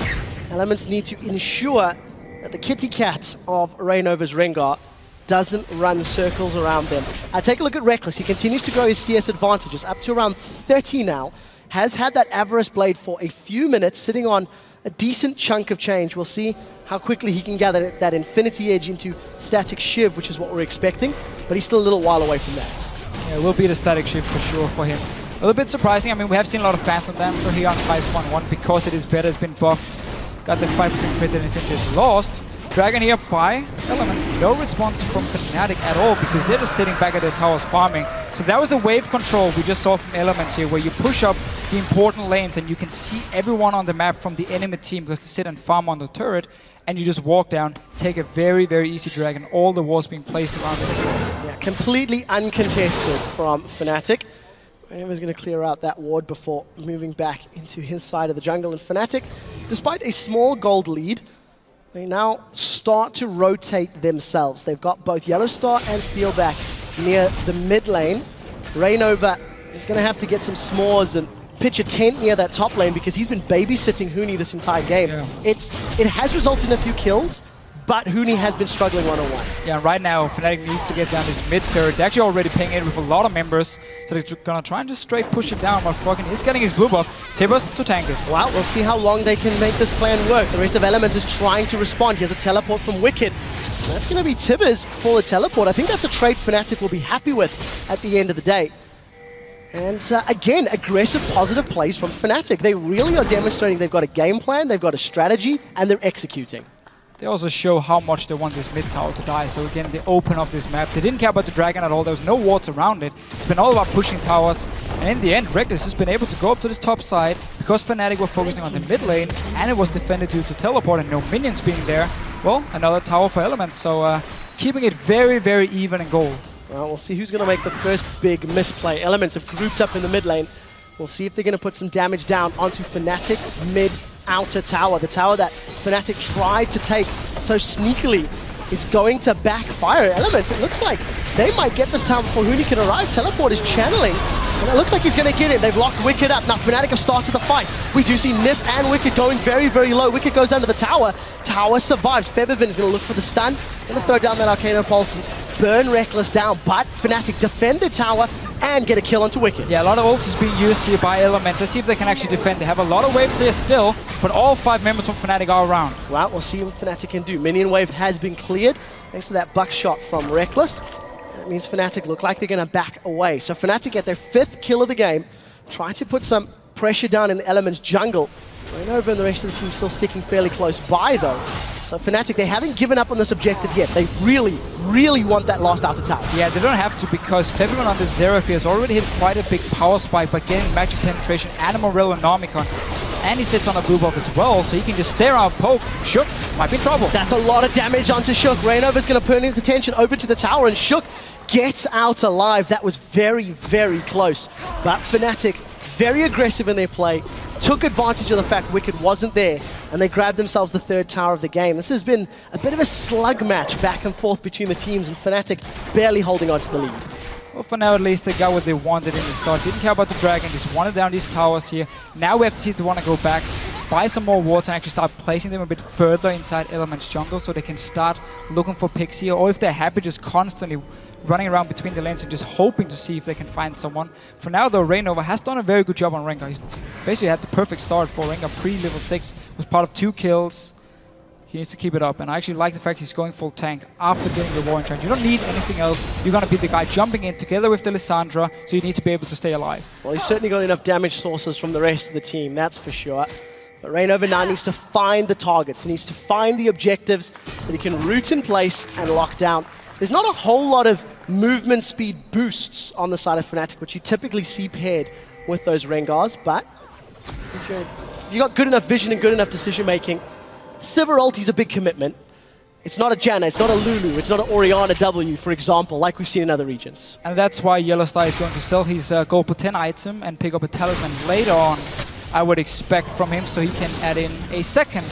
Elements need to ensure that the kitty cat of Reignover's Rengar doesn't run circles around them. Take a look at Reckless. He continues to grow his CS advantages up to around 30 now. Has had that Avarice Blade for a few minutes, sitting on a decent chunk of change. We'll see how quickly he can gather that Infinity Edge into Static Shiv, which is what we're expecting, but he's still a little while away from that. Yeah, it will be the Static Shiv for sure for him. A little bit surprising. I mean, we have seen a lot of Phantom Dancer here on 5.1 because it is better, it's been buffed. Got the 5% crit and Infinity Edge lost. Dragon here by Elements. No response from Fnatic at all because they're just sitting back at their towers farming. So that was the wave control we just saw from Elements here, where you push up the important lanes and you can see everyone on the map from the enemy team because they sit and farm on the turret, and you just walk down, take a very, very easy Dragon. All the walls being placed around it. Yeah, completely uncontested from Fnatic. Rainova's going to clear out that ward before moving back into his side of the jungle. And Fnatic, despite a small gold lead, they now start to rotate themselves. They've got both Yellow Star and Steelback near the mid lane. Rainova is going to have to get some s'mores and pitch a tent near that top lane because he's been babysitting Huni this entire game. Yeah. It has resulted in a few kills, but Huni has been struggling one-on-one. Yeah, right now Fnatic needs to get down this mid turret. They're actually already paying it with a lot of members, so they're gonna try and just straight push it down while Froggen is getting his blue buff. Tibbers to tank it. Well, we'll see how long they can make this plan work. The rest of Elements is trying to respond. He has a teleport from Wicked. And that's gonna be Tibbers for the teleport. I think that's a trade Fnatic will be happy with at the end of the day. And again, aggressive, positive plays from Fnatic. They really are demonstrating they've got a game plan, they've got a strategy, and they're executing. They also show how much they want this mid tower to die. So again, they open up this map. They didn't care about the Dragon at all. There was no wards around it. It's been all about pushing towers. And in the end, Reckless has been able to go up to this top side because Fnatic were focusing on the mid lane, and it was defended due to teleport and no minions being there. Well, another tower for Elements. So keeping it very, very even in gold. Well, we'll see who's going to make the first big misplay. Elements have grouped up in the mid lane. We'll see if they're going to put some damage down onto Fnatic's mid outer tower. The tower that Fnatic tried to take so sneakily is going to backfire. Elements, it looks like they might get this tower before Huni can arrive. Teleport is channeling, and it looks like he's going to get it. They've locked Wicked up. Now Fnatic have started the fight. We do see Nif and Wicked going very, very low. Wicked goes under the tower. Tower survives. Feathervin is going to look for the stun. Going to throw down that Arcane Pulse and burn Reckless down, but Fnatic defend the tower and get a kill onto Wicked. Yeah, a lot of ults is being used here by Elements. Let's see if they can actually defend. They have a lot of wave clear still, but all 5 members from Fnatic are around. Well, we'll see what Fnatic can do. Minion wave has been cleared thanks to that buckshot from Reckless. That means Fnatic look like they're going to back away. So Fnatic get their 5th kill of the game, try to put some pressure down in the Elements jungle. Rainova and the rest of the team still sticking fairly close by though. So Fnatic, they haven't given up on this objective yet. They really, really want that last outer tower. Yeah, they don't have to because Feathervin on the Xerath has already hit quite a big power spike by getting magic penetration and a Morello and Nomicon. And he sits on a blue buff as well, so he can just stare out, poke. Shook might be in trouble. That's a lot of damage onto Shook. Rainova's going to turn his attention over to the tower, and Shook gets out alive. That was very, very close. But Fnatic, very aggressive in their play, took advantage of the fact Wicked wasn't there, and they grabbed themselves the 3rd tower of the game. This has been a bit of a slug match back and forth between the teams, and Fnatic barely holding on to the lead. Well, for now at least, they got what they wanted in the start. Didn't care about the Dragon, just wanted down these towers here. Now we have to see if they want to go back, buy some more wards, and actually start placing them a bit further inside Elements jungle so they can start looking for picks here, or if they're happy just constantly running around between the lanes and just hoping to see if they can find someone. For now though, Rainova has done a very good job on Rengar. He's basically had the perfect start for Rengar pre-level 6, was part of 2 kills. He needs to keep it up, and I actually like the fact he's going full tank after getting the war enchant. You don't need anything else. You're going to be the guy jumping in together with the Lissandra, so you need to be able to stay alive. Well, he's certainly got enough damage sources from the rest of the team, that's for sure. But Rainova now needs to find the targets. He needs to find the objectives that he can root in place and lock down. There's not a whole lot of movement speed boosts on the side of Fnatic, which you typically see paired with those Rengars, but if you got good enough vision and good enough decision making, Sivir ulti's a big commitment. It's not a Janna, it's not a Lulu, it's not an Orianna W, for example, like we've seen in other regions. And that's why Yellowstar is going to sell his gold per 10 item and pick up a talisman later on, I would expect from him, so he can add in a second,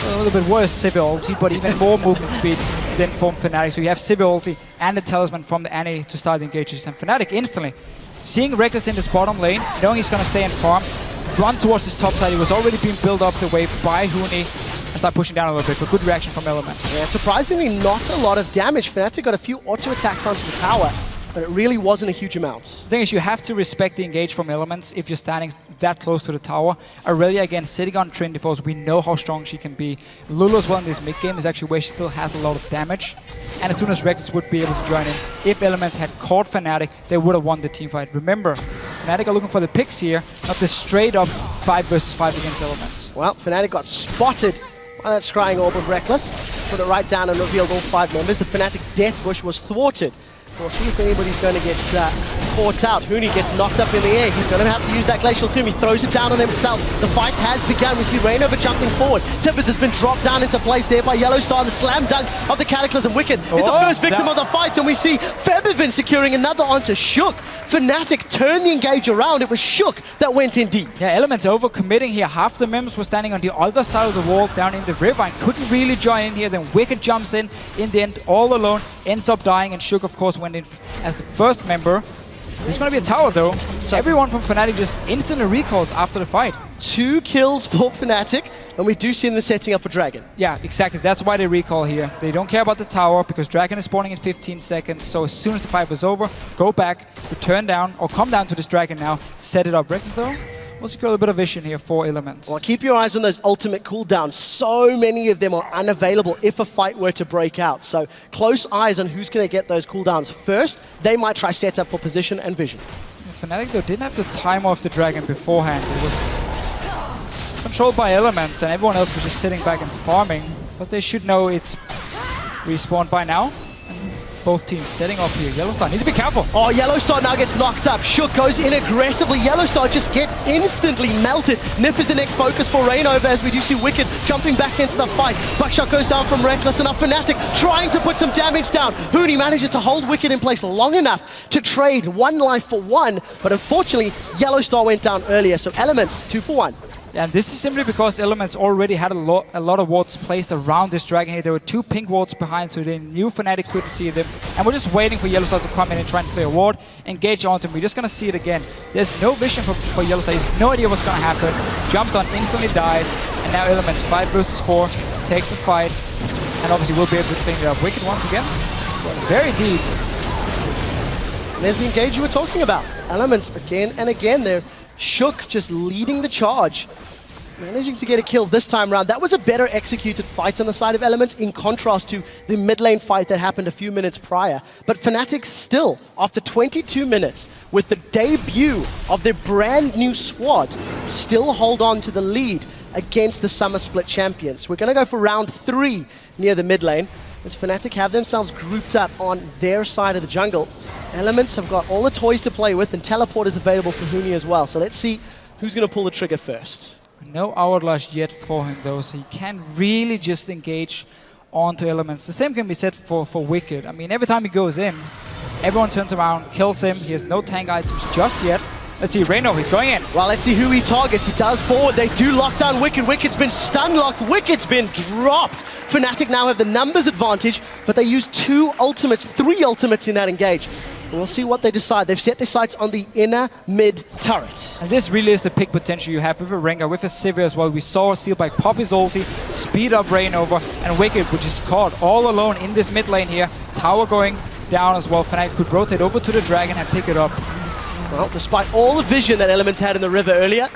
a little bit worse Sivir ulti, but even more movement speed than from Fnatic. So you have Sivir ulti and the talisman from the Annie to start the engages, and Fnatic instantly seeing Reckless in this bottom lane, knowing he's going to stay and farm, run towards this top side. He was already being built up the way by Huni. and start pushing down a little bit, but good reaction from Elements. Yeah, surprisingly not a lot of damage. Fnatic got a few auto attacks onto the tower, but it really wasn't a huge amount. The thing is, you have to respect the engage from Elements if you're standing that close to the tower. Aurelia, again, sitting on Trinity Force, we know how strong she can be. Lulu as well in this mid-game is actually where she still has a lot of damage. And as soon as Reckless would be able to join in, if Elements had caught Fnatic, they would have won the team fight. Remember, Fnatic are looking for the picks here, not the straight-up 5 versus 5 against Elements. Well, Fnatic got spotted by that scrying orb of Reckless. Put it right down and revealed all 5 members. The Fnatic Death Bush was thwarted. We'll see if anybody's going to get caught out. Huni gets knocked up in the air. He's going to have to use that Glacial Tomb. He throws it down on himself. The fight has begun. We see Rainover jumping forward. Timbers has been dropped down into place there by Yellowstar. The slam dunk of the Cataclysm. Wicked is the first victim of the fight, and we see Febiven securing another onto Shook. Fnatic turned the engage around. It was Shook that went in deep. Yeah, Elements over-committing here. Half the members were standing on the other side of the wall down in the river and couldn't really join in here. Then Wicked jumps in the end, all alone, ends up dying, and Shook, of course, went in as the first member. There's going to be a tower, though. So everyone from Fnatic just instantly recalls after the fight. 2 kills for Fnatic, and we do see them setting up for Dragon. Yeah, exactly. That's why they recall here. They don't care about the tower because Dragon is spawning in 15 seconds. So as soon as the fight was over, go back, return down, or come down to this Dragon now, set it up. Reckless, though, we'll secure a little bit of vision here for Elements. Well, keep your eyes on those ultimate cooldowns. So many of them are unavailable if a fight were to break out. So close eyes on who's going to get those cooldowns first. They might try set up for position and vision. Fnatic, though, didn't have the time off the Dragon beforehand. It was controlled by Elements, and everyone else was just sitting back and farming. But they should know it's respawned by now. Both teams setting up here. Yellowstar needs to be careful. Oh, Yellowstar now gets knocked up. Shook goes in aggressively. Yellowstar just gets instantly melted. Nip is the next focus for Rainover as we do see Wicked jumping back into the fight. Buckshot goes down from Reckless, and now Fnatic trying to put some damage down. Huni manages to hold Wicked in place long enough to trade 1 life for 1, but unfortunately Yellowstar went down earlier, so Elements 2 for 1. And this is simply because Elements already had a lot of wards placed around this Dragon here. There were 2 pink wards behind, so they knew Fnatic couldn't see them. And we're just waiting for Yellowstar to come in and try and clear a ward, engage onto him. We're just going to see it again. There's no vision for Yellowstar. He has no idea what's going to happen. Jumps on, instantly dies. And now Elements 5 versus 4 takes the fight. And obviously we'll be able to clean it up. Wicked once again. Very deep. And there's the engage you were talking about. Elements again and again there. Shook just leading the charge. Managing to get a kill this time around. That was a better executed fight on the side of Elements in contrast to the mid lane fight that happened a few minutes prior. But Fnatic still, after 22 minutes, with the debut of their brand new squad, still hold on to the lead against the Summer Split champions. We're going to go for round 3 near the mid lane, as Fnatic have themselves grouped up on their side of the jungle. Elements have got all the toys to play with, and teleport is available for Huni as well. So let's see who's going to pull the trigger first. No Hourglass yet for him, though, so he can't really just engage onto Elements. The same can be said for Wicked. I mean, every time he goes in, everyone turns around, kills him. He has no tank items just yet. Let's see, Reno, he's going in. Well, let's see who he targets. He does forward. They do lock down Wicked. Wicked's been stun locked. Wicked's been dropped. Fnatic now have the numbers advantage, but they use 2 ultimates, 3 ultimates in that engage. We'll see what they decide. They've set their sights on the inner mid turret. And this really is the pick potential you have with a Rengar, with a Sivir as well. We saw Steelbike pop his ulti, speed up Rainover, and Wicked, which is caught all alone in this mid lane here. Tower going down as well. Fnatic could rotate over to the Dragon and pick it up. Well, despite all the vision that Elements had in the river earlier,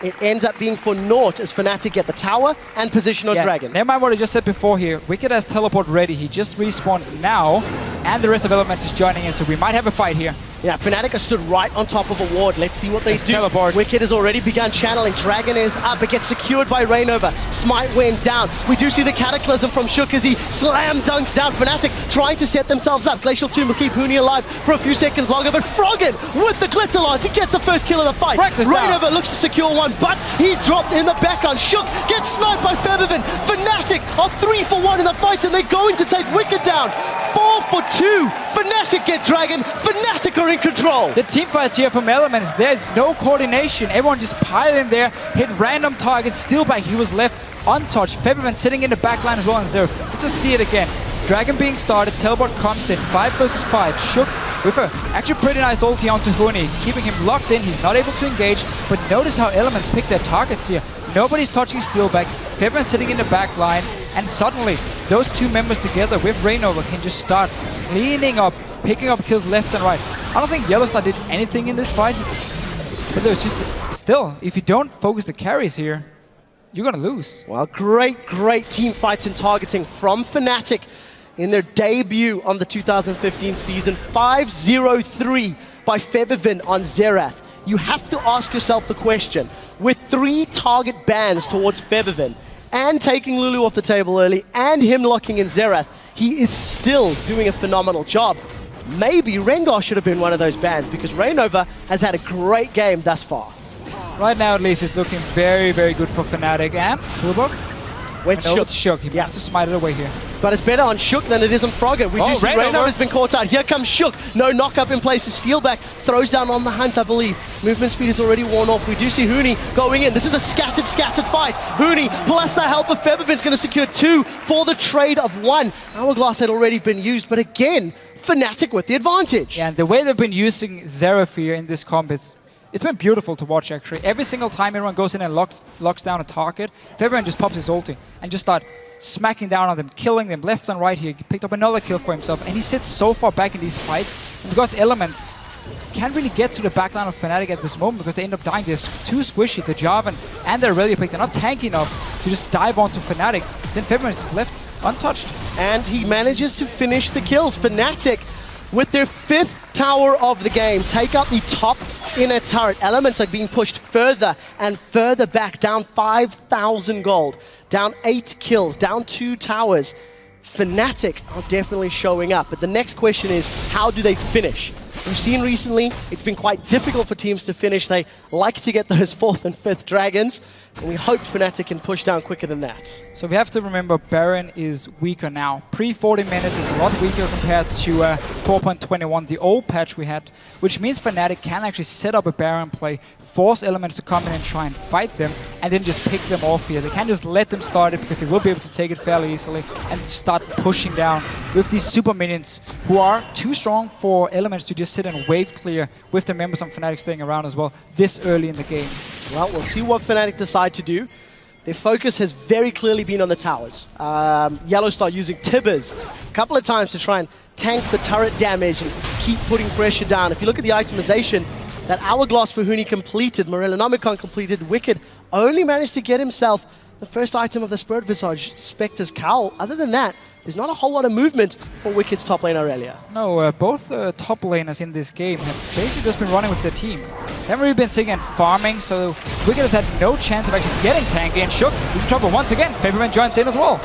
it ends up being for naught as Fnatic get the tower and position on Dragon. Never mind what I just said before here. Wicked has teleport ready. He just respawned now, and the rest of Elements is joining in, so we might have a fight here. Yeah, Fnatic has stood right on top of a ward. Let's see what they do. Teleport. Wicked has already begun channeling. Dragon is up. It gets secured by Rainover. Smite went down. We do see the Cataclysm from Shook as he slam dunks down. Fnatic trying to set themselves up. Glacial Tomb will keep Huni alive for a few seconds longer, but Froggen with the Glitter Lance. He gets the first kill of the fight. Rainover looks to secure one, but he's dropped in the background. Shook gets sniped by Febiven. Fnatic are 3 for 1 in the fight, and they're going to take Wicked down. 4 for 2. Fnatic get Dragon. Fnatic are in control. The team fights here from Elements, there's no coordination. Everyone just piled in there, hit random targets. Steelbike, he was left untouched. Febiven sitting in the backline as well in zero. Let's just see it again. Dragon being started, teleport comes in, 5 versus 5. Shook with a actually pretty nice ulti onto Huni, keeping him locked in. He's not able to engage, but notice how Elements pick their targets here. Nobody's touching Steelback. Feverin sitting in the back line, and suddenly those two members together with Rainover can just start cleaning up, picking up kills left and right. I don't think Yellowstar did anything in this fight, but there's just still, if you don't focus the carries here, you're gonna lose. Well, great team fights and targeting from Fnatic in their debut on the 2015 season. 5-0-3 by Febervin on Xerath. You have to ask yourself the question, with 3 target bans towards Febervin, and taking Lulu off the table early, and him locking in Xerath, he is still doing a phenomenal job. Maybe Rengar should have been one of those bans, because Rainover has had a great game thus far. Right now, at least, it's looking very, very good for Fnatic. And Wilbuff went Shook. It's Shook. He wants to smite it away here. But it's better on Shook than it is on Frogger. We do see Rainover has been caught out. Here comes Shook. No knock-up in place. Steelback throws down on the hunt, I believe. Movement speed is already worn off. We do see Huni going in. This is a scattered fight. Huni, plus the help of Febervin's going to secure 2 for the trade of 1. Hourglass had already been used, but again, Fnatic with the advantage. Yeah, and the way they've been using Xerath here in this comp is, it's been beautiful to watch, actually. Every single time everyone goes in and locks down a target, Feverin just pops his ulti and just start smacking down on them, killing them left and right here. He picked up another kill for himself, and he sits so far back in these fights. And because Elements can't really get to the backline of Fnatic at this moment because they end up dying. They're too squishy. The Jarvan and the Aurelia pick, they're not tanky enough to just dive onto Fnatic. Then Feverin is just left untouched. And he manages to finish the kills. Fnatic, with their 5th tower of the game, take up the top inner turret. Elements are being pushed further and further back, down 5,000 gold, down 8 kills, down 2 towers. Fnatic are definitely showing up, but the next question is, how do they finish? We've seen recently, it's been quite difficult for teams to finish. They like to get those 4th and 5th dragons, and we hope Fnatic can push down quicker than that. So we have to remember Baron is weaker now. Pre-40 minutes is a lot weaker compared to 4.21, the old patch we had, which means Fnatic can actually set up a Baron play, force Elements to come in and try and fight them, and then just pick them off here. They can't just let them start it because they will be able to take it fairly easily and start pushing down with these super minions who are too strong for Elements to just sit and wave clear with the members of Fnatic staying around as well this early in the game. Well, we'll see what Fnatic decide to do. Their focus has very clearly been on the towers. Yellowstar using Tibbers a couple of times to try and tank the turret damage and keep putting pressure down. If you look at the itemization that Hourglass for Huni completed, Morellonomicon completed, Wicked only managed to get himself the first item of the Spirit Visage, Spectre's Cowl. Other than that, there's not a whole lot of movement for Wicked's top lane Aurelia. No, both top laners in this game have basically just been running with their team. They haven't really been sitting and farming, so Wicked has had no chance of actually getting tanky, and Shook is in trouble once again. Feberman joins in as well.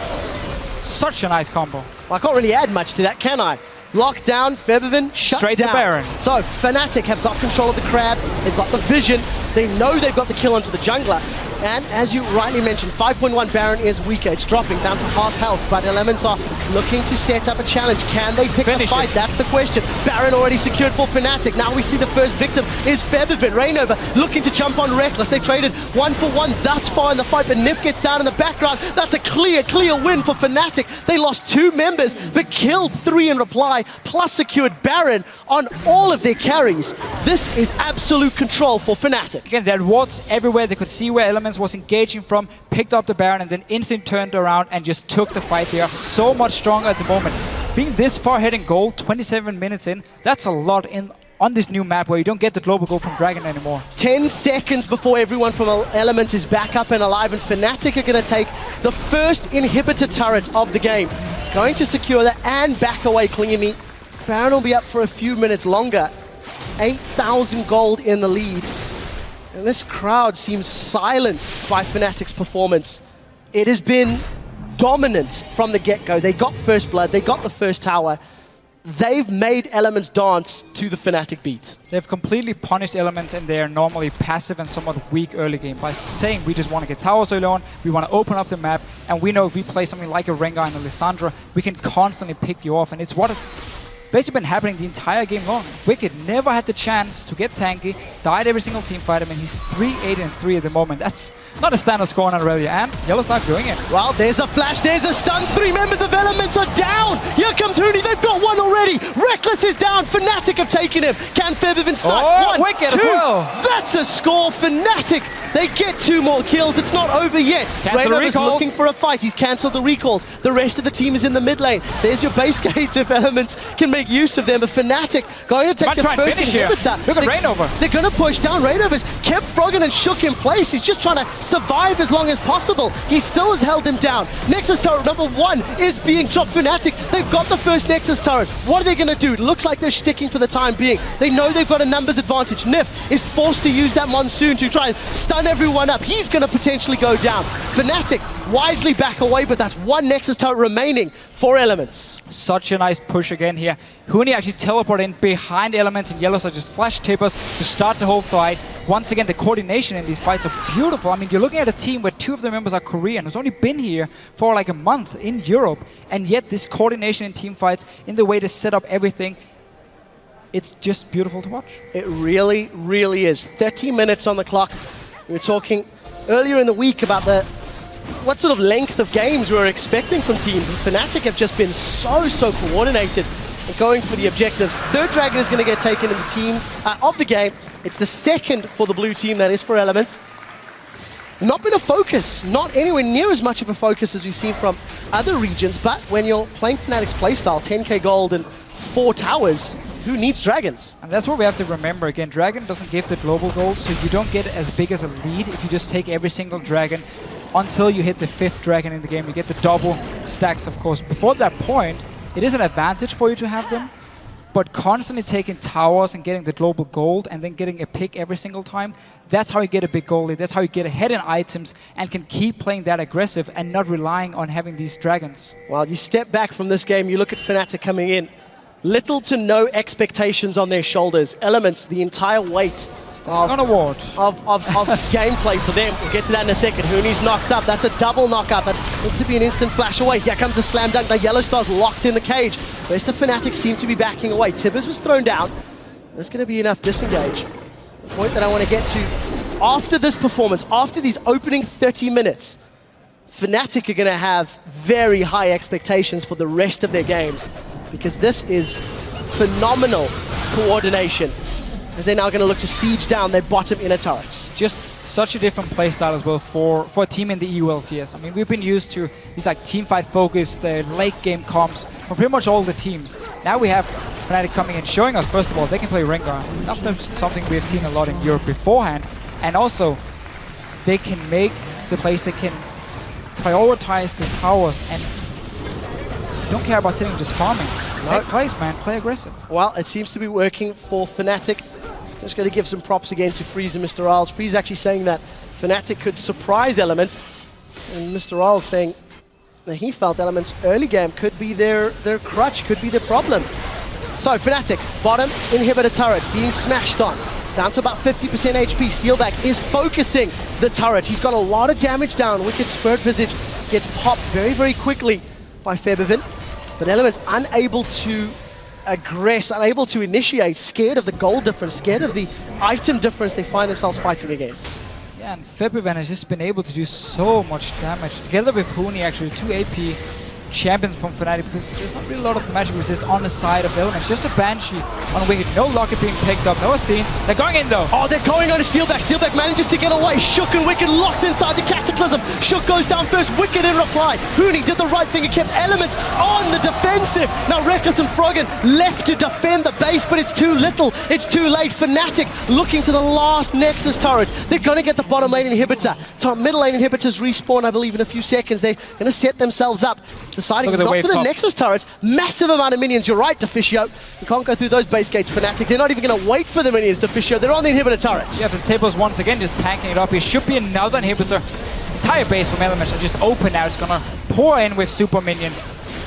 Such a nice combo. Well, I can't really add much to that, can I? Locked down, Feberman shut Straight down. to Baron. So, Fnatic have got control of the crab, they've got the vision, they know they've got the kill onto the jungler. And as you rightly mentioned, 5.1 Baron is weaker. It's dropping down to half health, but Elements are looking to set up a challenge. Can they take the fight? That's the question. Baron already secured for Fnatic. Now we see the first victim is Febervin. Rainover looking to jump on Reckless. They traded 1-for-1 thus far in the fight, but Nif gets down in the background. That's a clear win for Fnatic. They lost 2 members, but killed 3 in reply, plus secured Baron on all of their carries. This is absolute control for Fnatic. Again, there are wards everywhere. They could see where Elements was engaging from, picked up the Baron, and then instantly turned around and just took the fight. They are so much stronger at the moment. Being this far ahead in goal, 27 minutes in, that's a lot on this new map where you don't get the global goal from Dragon anymore. 10 seconds before everyone from Elements is back up and alive, and Fnatic are going to take the first inhibitor turret of the game. Going to secure that and back away cleanly. Baron will be up for a few minutes longer. 8,000 gold in the lead. And this crowd seems silenced by Fnatic's performance. It has been dominant from the get-go. They got first blood, they got the first tower. They've made Elements dance to the Fnatic beat. They've completely punished Elements in their normally passive and somewhat weak early game by saying we just want to get towers early on, we want to open up the map, and we know if we play something like a Rengar and a Lissandra, we can constantly pick you off, and it's what basically been happening the entire game long. Wicked never had the chance to get tanky, died every single team fight. I mean, he's 3-8-3 at the moment. That's not a standard score on Aurelia, and Yellowstar doing it. Well, there's a flash, there's a stun. 3 members of Elements are down. Here comes Huni, they've got one already. already. Reckless is down. Fnatic have taken him. Can Febiven start? Oh, One, wicked two. as well. That's a score. Fnatic, they get 2 more kills. It's not over yet. Cancel the Raynor is recalls. looking for a fight. He's cancelled the recalls. The rest of the team is in the mid lane. There's your base gates if Elements can make use of them. But Fnatic going to take Might the try and first finish here. inhibitor. Look at Rainover. They're going to push down. Rainover's kept Froggen and Shook in place. He's just trying to survive as long as possible. He still has held him down. Nexus turret number 1 is being dropped. Fnatic, they've got the first Nexus turret. What are they going to do? It looks like they're sticking for the time being. They know they've got a numbers advantage. Nif is forced to use that Monsoon to try and stun everyone up. He's going to potentially go down. Fnatic wisely back away, but that's 1 Nexus turret remaining for Elements. Such a nice push again here. Huni actually teleported in behind Elements, and Yellows are just flash tippers to start the whole fight. Once again, the coordination in these fights are beautiful. I mean, you're looking at a team where 2 of the members are Korean, who's only been here for like a month in Europe, and yet this coordination in team fights, in the way to set up everything, it's just beautiful to watch. It really, really is. 30 minutes on the clock. We were talking earlier in the week about what sort of length of games we were expecting from teams, and Fnatic have just been so coordinated and going for the objectives. Third Dragon is going to get taken in the team of the game. It's the second for the blue team, that is for Elements. Not been a focus, not anywhere near as much of a focus as we've seen from other regions, but when you're playing Fnatic's playstyle, 10k gold and 4 towers, who needs dragons? And that's what we have to remember. Again, Dragon doesn't give the global gold, so you don't get as big as a lead if you just take every single dragon until you hit the 5th dragon in the game. You get the double stacks, of course. Before that point, it is an advantage for you to have them, but constantly taking towers and getting the global gold and then getting a pick every single time, that's how you get a big goal lead. That's how you get ahead in items and can keep playing that aggressive and not relying on having these dragons. Well, you step back from this game, you look at Fnatic coming in. Little to no expectations on their shoulders. Elements, the entire weight of gameplay for them. We'll get to that in a second. Huni's knocked up. That's a double knock-up. That looks to be an instant flash away. Here comes the slam dunk. The Yellow Star's locked in the cage. The rest of Fnatic seem to be backing away. Tibbers was thrown down. There's going to be enough disengage. The point that I want to get to, after this performance, after these opening 30 minutes, Fnatic are going to have very high expectations for the rest of their games, because this is phenomenal coordination, as they're now going to look to siege down their bottom inner turrets. Just such a different playstyle as well for a team in the EU LCS. I mean, we've been used to these like teamfight focused late game comps from pretty much all the teams. Now we have Fnatic coming in, showing us, first of all, they can play Rengar. Not something we have seen a lot in Europe beforehand. And also, they can make the plays, they can prioritize the towers and don't care about sitting just farming. Make plays, man. Play aggressive. Well, it seems to be working for Fnatic. Just going to give some props again to Freeze and Mr. Isles. Freeze actually saying that Fnatic could surprise Elements, and Mr. Isles saying that he felt Elements early game could be their crutch, could be their problem. So Fnatic, bottom inhibitor turret being smashed on. Down to about 50% HP. Steelback is focusing the turret. He's got a lot of damage down. Wicked Spirit Visage gets popped very, very quickly by Febiven. But Elements unable to aggress, unable to initiate, scared of the gold difference, scared of the item difference they find themselves fighting against. Yeah, and Febiven has just been able to do so much damage. Together with Huni, actually, 2 AP champions from Fnatic, because there's not really a lot of magic resist on the side of Elements. Just a Banshee on Wicked. No Locket being picked up, no Athenes. They're going in though. Oh, they're going on to Steelback. Steelback manages to get away. Shook and Wicked locked inside the Cataclysm. Shook goes down first. Wicked in reply. Huni did the right thing and kept Elements on the defensive. Now Reckless and Froggen left to defend the base, but it's too little. It's too late. Fnatic looking to the last Nexus turret. They're going to get the bottom lane inhibitor. Top middle lane inhibitors respawn, I believe, in a few seconds. They're going to set themselves up. Deciding not for the Nexus turrets. Massive amount of minions. You're right, Deficio. You can't go through those base gates, Fnatic. They're not even going to wait for the minions, Deficio. They're on the inhibitor turrets. Yeah, the tables once again just tanking it up. Here should be another inhibitor. Entire base from Elements are just open now. It's going to pour in with super minions.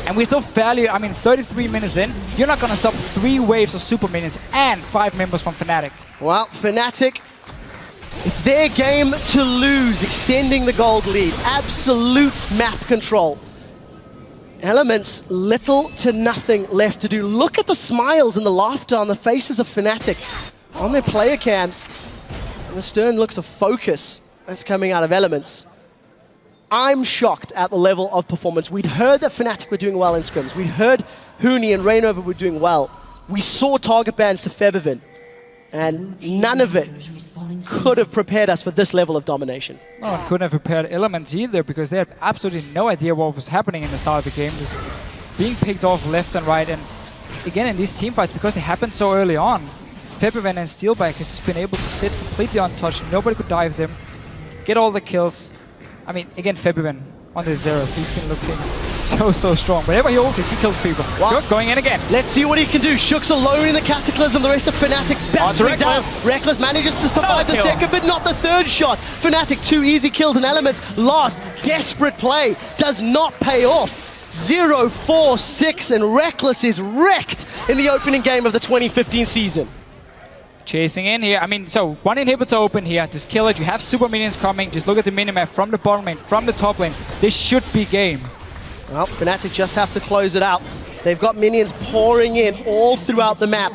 And we're still fairly, 33 minutes in. You're not going to stop 3 waves of super minions and 5 members from Fnatic. Well, Fnatic, it's their game to lose, extending the gold lead. Absolute map control. Elements, little to nothing left to do. Look at the smiles and the laughter on the faces of Fnatic on their player cams. And the stern looks of focus that's coming out of Elements. I'm shocked at the level of performance. We'd heard that Fnatic were doing well in scrims. We'd heard Huni and Rainover were doing well. We saw target bans to Febivin, and none of it could have prepared us for this level of domination. No one couldn't have prepared Elements either because they had absolutely no idea what was happening in the start of the game. Just being picked off left and right, and again in these team fights, because they happened so early on, Febivin and Steelback has just been able to sit completely untouched. Nobody could dive them, get all the kills. I mean, again, Febivin on the zero, he's been looking so strong. Whenever he ultis, he kills people. Good, going in again. Let's see what he can do. Shook's alone in the Cataclysm. The rest of Fnatic battling down. Reckless manages to survive the second, but not the third shot. Fnatic, 2 easy kills and Elements. Last, desperate play does not pay off. 0-4-6, and Reckless is wrecked in the opening game of the 2015 season. Chasing in here. I mean, so one inhibitor open here. Just kill it. You have super minions coming. Just look at the minimap from the bottom lane, from the top lane. This should be game. Well, Fnatic just have to close it out. They've got minions pouring in all throughout the map.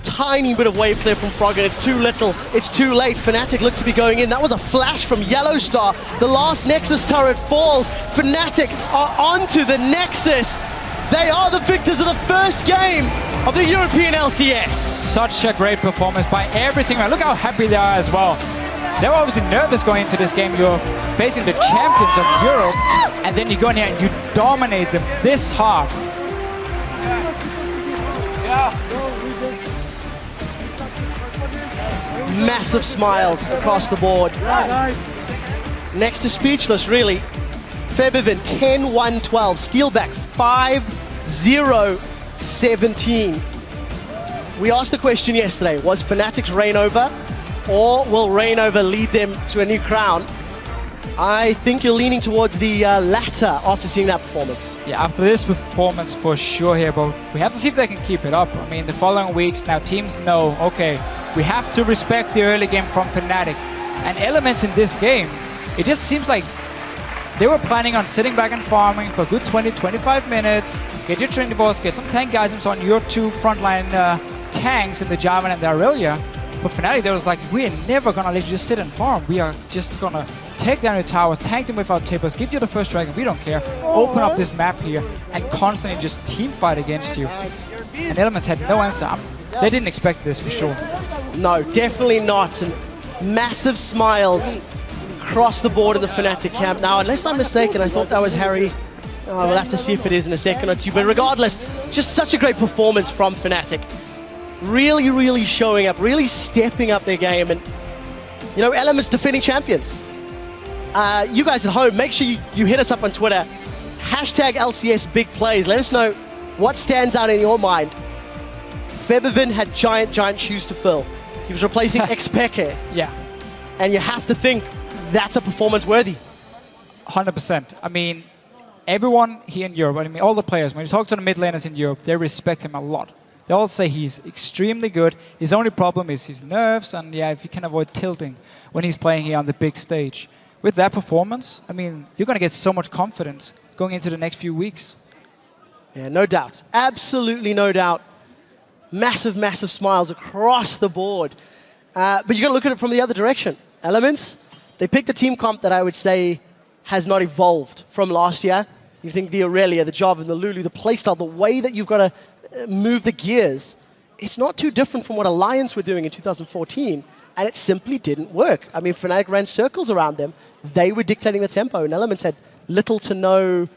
Tiny bit of wave clear from Froggen. It's too little. It's too late. Fnatic look to be going in. That was a flash from Yellowstar. The last Nexus turret falls. Fnatic are onto the Nexus. They are the victors of the first game of the European LCS. Such a great performance by every single one. Look how happy they are as well. They were obviously nervous going into this game. You're facing the champions of Europe, and then you go in here and you dominate them this hard. Massive smiles across the board. Next to speechless, really. Febivin 10-1-12, Steelback 5-0-17. We asked the question yesterday, was Fnatic's reign over, or will Rainover lead them to a new crown? I think you're leaning towards the latter after seeing that performance. Yeah, after this performance for sure here, but we have to see if they can keep it up. I mean, the following weeks now teams know, okay, we have to respect the early game from Fnatic. And Elements in this game, it just seems like they were planning on sitting back and farming for a good 20-25 minutes, get your Trinivores, get some tank items on your 2 frontline tanks in the Jarvan and the Aurelia. But Fnatic, they was like, we're never gonna let you just sit and farm. We are just gonna take down your towers, tank them with our tippers, give you the first dragon, we don't care. Open up this map here and constantly just team fight against you. And Elements had no answer. They didn't expect this for sure. No, definitely not. And massive smiles across the board in the Fnatic camp. Now, unless I'm mistaken, I thought that was Harry. We'll have to see if it is in a second or two. But regardless, just such a great performance from Fnatic. Really showing up, really stepping up their game. And, you know, Elements defending champions. You guys at home, make sure you hit us up on Twitter. Hashtag LCS big plays. Let us know what stands out in your mind. Febivin had giant shoes to fill. He was replacing Xpeke. Yeah. And you have to think that's a performance worthy. 100%. I mean, everyone here in Europe, I mean, all the players, when you talk to the mid laners in Europe, they respect him a lot. They all say he's extremely good. His only problem is his nerves, and yeah, if you can avoid tilting when he's playing here on the big stage. With that performance, I mean, you're going to get so much confidence going into the next few weeks. Yeah, no doubt. Absolutely no doubt. Massive smiles across the board. But you got to look at it from the other direction. Elements, they picked a team comp that I would say has not evolved from last year. You think the Aurelia, the Jarvan, the Lulu, the playstyle, the way that you've got to move the gears, it's not too different from what Alliance were doing in 2014, and it simply didn't work. I mean, Fnatic ran circles around them. They were dictating the tempo, and Elements had little to no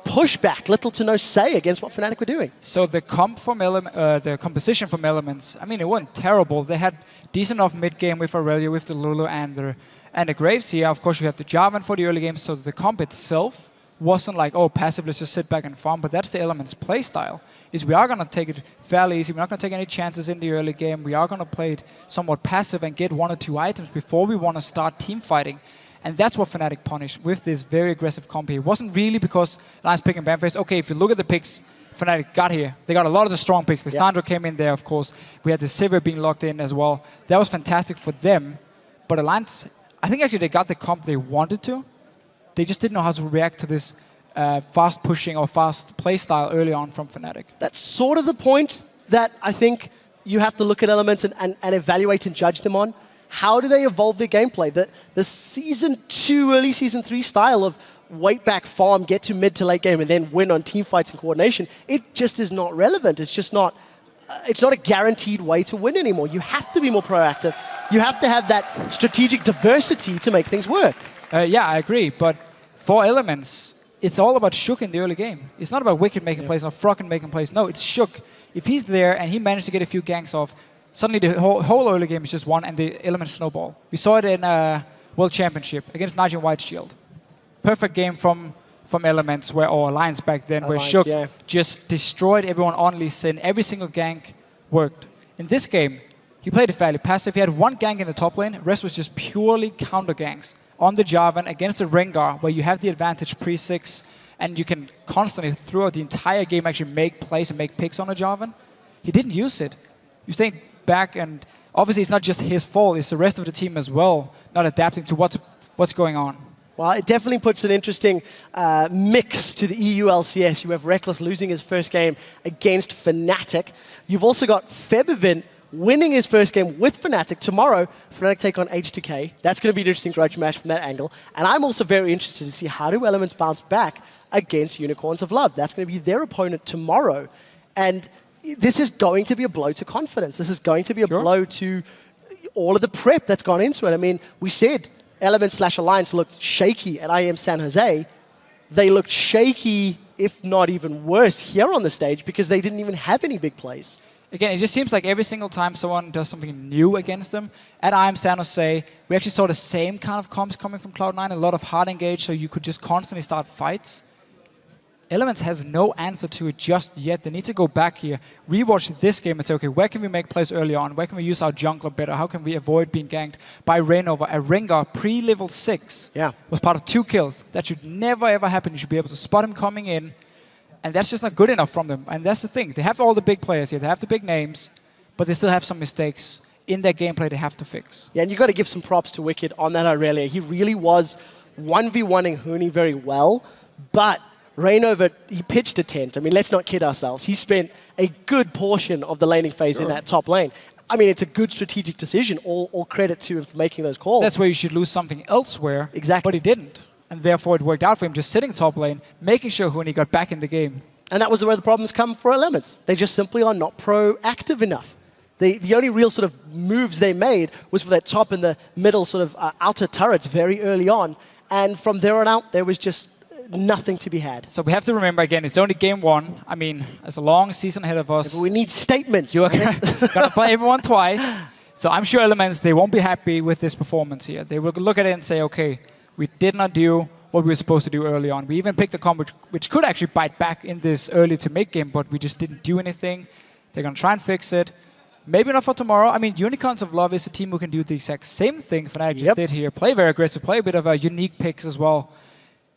pushback, little to no say against what Fnatic were doing. So the comp from the composition from Elements, I mean, it wasn't terrible. They had decent enough mid game with Aurelia, with the Lulu and the Graves here. Of course, you have the Jarvan for the early game, so the comp itself wasn't like, oh, passive, let's just sit back and farm. But that's the Elements play style, is we are going to take it fairly easy. We're not going to take any chances in the early game. We are going to play it somewhat passive and get 1 or 2 items before we want to start team fighting. And that's what Fnatic punished with this very aggressive comp here. It wasn't really because Alliance pick and ban phase. Okay, if you look at the picks Fnatic got here, they got a lot of the strong picks. Lissandra came in there, of course. We had the Sivir being locked in as well. That was fantastic for them. But Alliance, I think actually they got the comp they wanted to. They just didn't know how to react to this fast pushing or fast play style early on from Fnatic. That's sort of the point that I think you have to look at Elements and evaluate and judge them on. How do they evolve their gameplay? The Season 2, early Season 3 style wait back, farm, get to mid to late game, and then win on team fights and coordination, it just is not relevant. It's just not. It's not a guaranteed way to win anymore. You have to be more proactive. You have to have that strategic diversity to make things work. Yeah, I agree. But for Elements, it's all about Shook in the early game. It's not about Wicked making plays or Froggen making plays. No, it's Shook. If he's there and he managed to get a few ganks off, suddenly the whole early game is just won and the Elements snowball. We saw it in World Championship against Nigel White Shield. Perfect game from Elements, or Alliance back then, where Shook just destroyed everyone on Lee Sin. Every single gank worked. In this game, he played it fairly passive. He had one gank in the top lane. The rest was just purely counter ganks on the Jarvan against the Rengar, where you have the advantage pre-6, and you can constantly, throughout the entire game, actually make plays and make picks on a Jarvan. He didn't use it. He stayed back, and obviously it's not just his fault. It's the rest of the team as well, not adapting to what's going on. Well, it definitely puts an interesting mix to the EU LCS. You have Reckless losing his first game against Fnatic. You've also got Febivin winning his first game with Fnatic. Tomorrow, Fnatic take on H2K. That's going to be an interesting grudge match from that angle. And I'm also very interested to see how do Elements bounce back against Unicorns of Love. That's going to be their opponent tomorrow. And this is going to be a blow to confidence. This is going to be a blow to all of the prep that's gone into it. I mean, we said Elements/Alliance looked shaky at IEM San Jose. They looked shaky, if not even worse, here on the stage because they didn't even have any big plays. Again, it just seems like every single time someone does something new against them, at IEM San Jose, we actually saw the same kind of comps coming from Cloud9, a lot of hard engage, so you could just constantly start fights. Elements has no answer to it just yet. They need to go back here, rewatch this game and say, okay, where can we make plays early on? Where can we use our jungler better? How can we avoid being ganked by Rainover? A Rengar pre-level 6 was part of 2 kills. That should never, ever happen. You should be able to spot him coming in, and that's just not good enough from them. And that's the thing. They have all the big players here. They have the big names, but they still have some mistakes in their gameplay they have to fix. Yeah, and you've got to give some props to Wicked on that Aurelia. He really was 1v1ing Huni very well, but Rainover, he pitched a tent. I mean, let's not kid ourselves. He spent a good portion of the laning phase in that top lane. I mean, it's a good strategic decision. All credit to him for making those calls. That's where you should lose something elsewhere. Exactly. But he didn't. And therefore, it worked out for him just sitting top lane, making sure Huni got back in the game. And that was where the problems come for Elements. They just simply are not proactive enough. The only real sort of moves they made was for that top and the middle sort of outer turrets very early on. And from there on out, there was just nothing to be had. So we have to remember again, it's only game 1. I mean, there's a long season ahead of us. But we need statements. You're gonna play everyone twice. So I'm sure Elements, they won't be happy with this performance here. They will look at it and say, okay, we did not do what we were supposed to do early on. We even picked a combo which could actually bite back in this early to mid game, but we just didn't do anything. They're gonna try and fix it. Maybe not for tomorrow. I mean, Unicorns of Love is a team who can do the exact same thing Fnatic just did here. Play very aggressive, play a bit of a unique picks as well.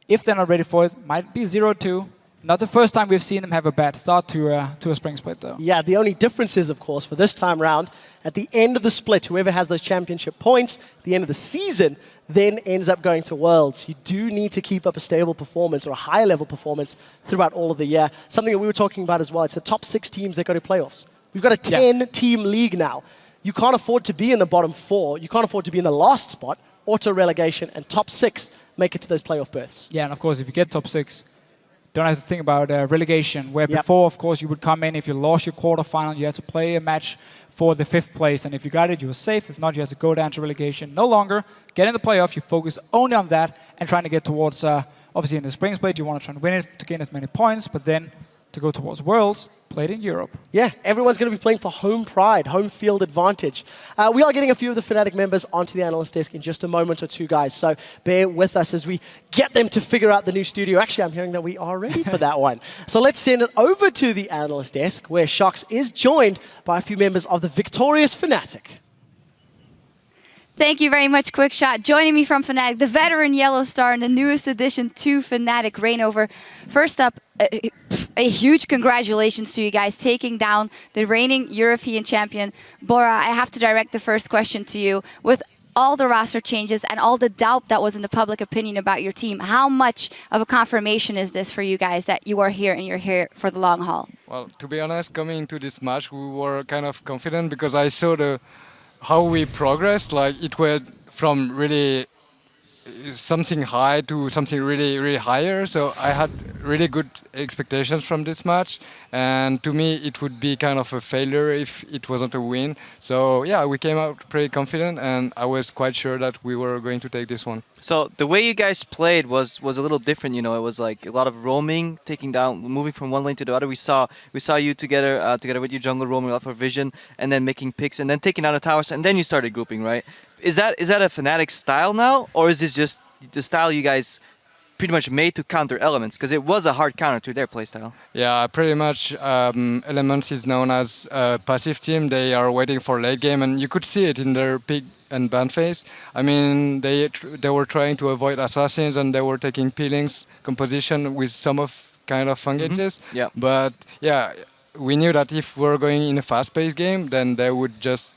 If they're not ready for it, might be 0-2. Not the first time we've seen them have a bad start to a spring split, though. Yeah, the only difference is, of course, for this time round, at the end of the split, whoever has those championship points, at the end of the season, then ends up going to Worlds. You do need to keep up a stable performance or a higher level performance throughout all of the year. Something that we were talking about as well. It's the top 6 teams that go to playoffs. We've got a 10-team league now. You can't afford to be in the bottom 4. You can't afford to be in the last spot. Auto relegation and top 6 make it to those playoff berths. Yeah, and of course, if you get top 6, don't have to think about relegation, where before, of course, you would come in. If you lost your quarterfinal, you had to play a match for the 5th place. And if you got it, you were safe. If not, you had to go down to relegation. No longer. Get in the playoff. You focus only on that and trying to get towards, obviously, in the spring split, you want to try and win it to gain as many points. But then to go towards Worlds, played in Europe. Yeah, everyone's going to be playing for home pride, home field advantage. We are getting a few of the Fnatic members onto the analyst desk in just a moment or two, guys. So bear with us as we get them to figure out the new studio. Actually, I'm hearing that we are ready for that one. So let's send it over to the analyst desk, where Shox is joined by a few members of the victorious Fnatic. Thank you very much, Quickshot. Joining me from Fnatic, the veteran Yellow Star and the newest addition to Fnatic, Rainover. First up, a huge congratulations to you guys taking down the reigning European champion. Bora, I have to direct the first question to you. With all the roster changes and all the doubt that was in the public opinion about your team, how much of a confirmation is this for you guys that you are here and you're here for the long haul? Well, to be honest, coming into this match, we were kind of confident because I saw how we progressed. Like, it went from really something high to something really higher. So I had really good expectations from this match, and to me it would be kind of a failure if it wasn't a win. So yeah, we came out pretty confident, and I was quite sure that we were going to take this one. So the way you guys played was a little different, you know. It was like a lot of roaming, taking down, moving from one lane to the other. We saw you together with your jungle roaming off for vision, and then making picks, and then taking down the towers, and then you started grouping, right? Is that a Fnatic style now, or is this just the style you guys pretty much made to counter Elements? Because it was a hard counter to their playstyle. Yeah, pretty much. Elements is known as a passive team. They are waiting for late game, and you could see it in their pick and ban phase. I mean, they were trying to avoid assassins, and they were taking peelings composition with some of kind of engages. Yeah. But yeah, we knew that if we're going in a fast-paced game, then they would just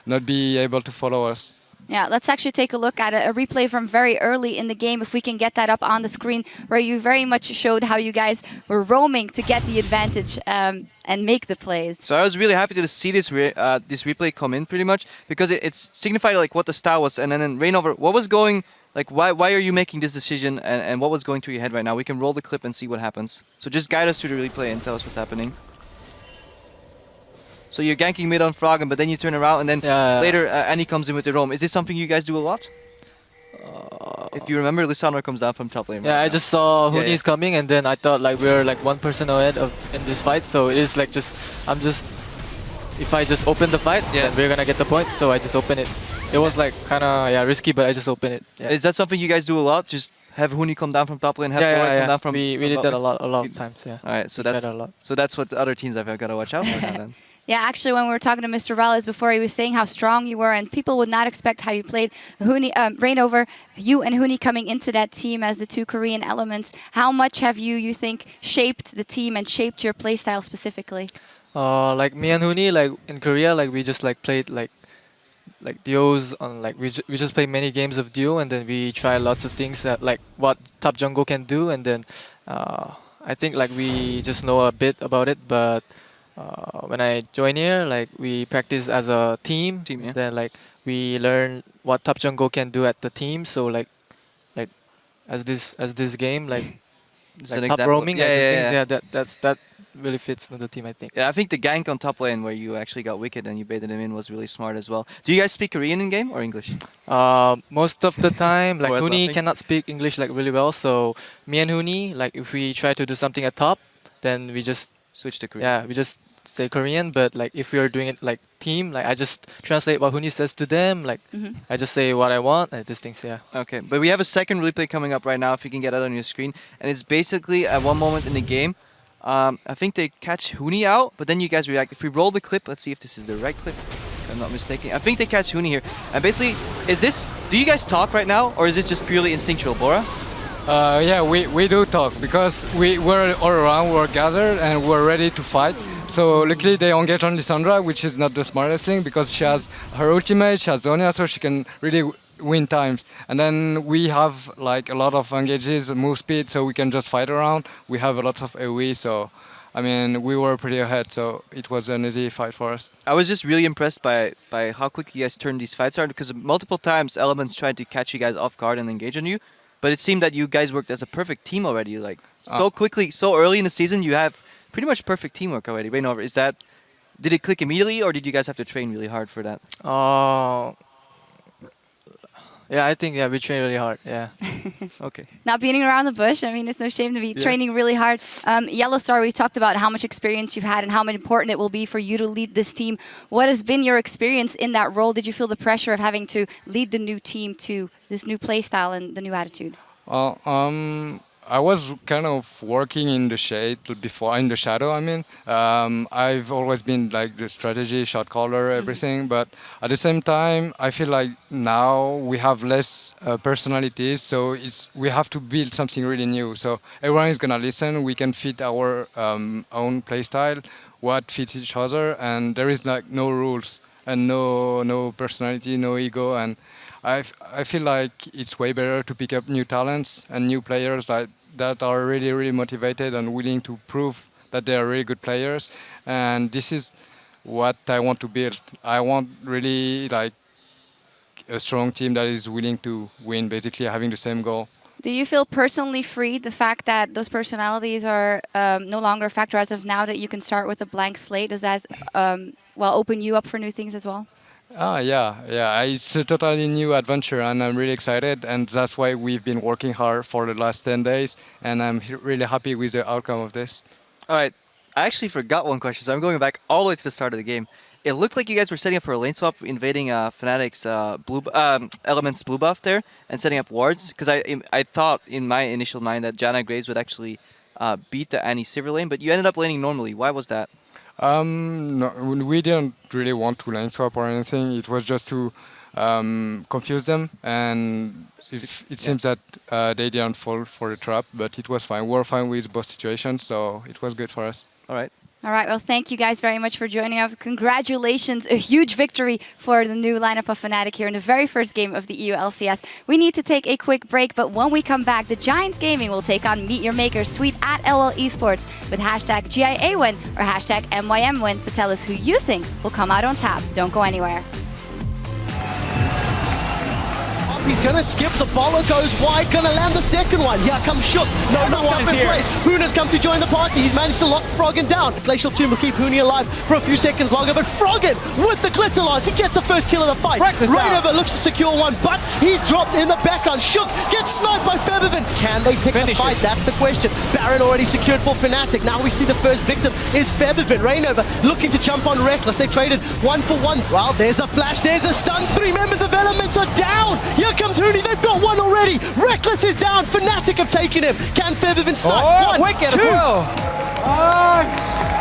not be able to follow us. Yeah, let's actually take a look at a replay from very early in the game, if we can get that up on the screen, where you very much showed how you guys were roaming to get the advantage and make the plays. So I was really happy to see this this replay come in pretty much, because it signified like what the style was, and then in Reignover, what was going, like why are you making this decision, and what was going through your head right now? We can roll the clip and see what happens. So just guide us through the replay and tell us what's happening. So you're ganking mid on Froggen, but then you turn around and then later Annie comes in with the roam. Is this something you guys do a lot? If you remember, Lissandra comes down from top lane. Yeah, I just saw Yeah, Huni's coming, and then I thought like we were like one person ahead in this fight. So it is like if I just open the fight, then we're gonna get the point. So I just open it. It was like kind of risky, but I just open it. Yeah. Is that something you guys do a lot? Just have Huni come down from top lane, have Borat come down from. We did that a lot of times. Yeah. All right, so we tried a lot. that's what the other teams have got to watch out for now then. Yeah, actually, when we were talking to Mr. Rallis before, he was saying how strong you were, and people would not expect how you played. Reignover, you and Huni coming into that team as the two Korean elements. How much have you think, shaped the team and shaped your playstyle specifically? Like me and Huni, like in Korea, like we just like played like duos on like we just play many games of duo, and then we try lots of things that like what top jungle can do, and then I think like we just know a bit about it, but. When I join here, like we practice as a team. Yeah. Then like we learn what top jungle can do at the team. So like as this game, like top roaming, that really fits the team, I think. Yeah, I think the gank on top lane where you actually got wicked and you baited him in was really smart as well. Do you guys speak Korean in game or English? Most of the time, like Huni laughing. cannot speak English like really well. So me and Huni, like if we try to do something at top, then we just switch to Korean. Yeah, we just say Korean, but like if we are doing it like team, like I just translate what Huni says to them, like I just say what I want, these things, yeah. Okay, but we have a second replay coming up right now, if you can get that on your screen, and it's basically at one moment in the game, I think they catch Huni out, but then you guys react. If we roll the clip, let's see if this is the right clip, if I'm not mistaken. I think they catch Huni here, and basically, do you guys talk right now, or is this just purely instinctual, Bora? Yeah, we do talk, because we're all around, we're gathered, and we're ready to fight. So luckily they engage on Lissandra, which is not the smartest thing, because she has her ultimate, she has Zonia, so she can really win times. And then we have like a lot of engages, move speed, so we can just fight around. We have a lot of AoE, so I mean, we were pretty ahead, so it was an easy fight for us. I was just really impressed by how quick you guys turned these fights around, because multiple times Elements tried to catch you guys off guard and engage on you, but it seemed that you guys worked as a perfect team already. Like so quickly, so early in the season, you have pretty much perfect teamwork already. Reignover, did it click immediately, or did you guys have to train really hard for that? Yeah, I think we train really hard. Yeah. Okay. Not beating around the bush. I mean, it's no shame to be training really hard. Yellow Star, we talked about how much experience you've had and how important it will be for you to lead this team. What has been your experience in that role? Did you feel the pressure of having to lead the new team to this new play style and the new attitude? I was kind of working in the shade before, in the shadow, I mean. I've always been like the strategy, shot caller, everything, but at the same time, I feel like now we have less personalities, so we have to build something really new. So everyone is gonna listen, we can fit our own playstyle, what fits each other, and there is like no rules and no personality, no ego, and I feel like it's way better to pick up new talents and new players that are really, really motivated and willing to prove that they are really good players. And this is what I want to build. I want really like a strong team that is willing to win, basically having the same goal. Do you feel personally freed, the fact that those personalities are no longer a factor as of now, that you can start with a blank slate? Does that open you up for new things as well? Yeah. It's a totally new adventure, and I'm really excited. And that's why we've been working hard for the last 10 days, and I'm really happy with the outcome of this. All right, I actually forgot one question, so I'm going back all the way to the start of the game. It looked like you guys were setting up for a lane swap, invading Fnatic's Element's blue buff there, and setting up wards. Because I thought in my initial mind that Janna Graves would actually beat the Annie Sivir lane, but you ended up laning normally. Why was that? No, we didn't really want to lane swap or anything. It was just to confuse them, and it seems that they didn't fall for the trap, but it was fine. We were fine with both situations, so it was good for us. All right. All right, well, thank you guys very much for joining us. Congratulations, a huge victory for the new lineup of Fnatic here in the very first game of the EU LCS. We need to take a quick break, but when we come back, the Giants Gaming will take on Meet Your Makers. Tweet at LL Esports with hashtag GIAWin or hashtag MYMWin to tell us who you think will come out on top. Don't go anywhere. He's gonna skip the baller, goes wide, gonna land the second one. Here comes Shook. No knock up in place. Huna's come to join the party. He's managed to lock Froggen down. Glacial Tomb will keep Huni alive for a few seconds longer, but Froggen with the Glitter Lance, he gets the first kill of the fight. Rainover looks to secure one, but he's dropped in the background. Shook gets sniped by Febiven. Can they take the fight? That's the question. Baron already secured for Fnatic. Now we see the first victim is Febiven. Rainover looking to jump on Reckless. They traded 1 for 1. Well, there's a flash, there's a stun. 3 members of Elements are down. Here comes Huni, they've got one already. Reckless is down, Fnatic have taken him. Can Febiven snipe? 1, 2.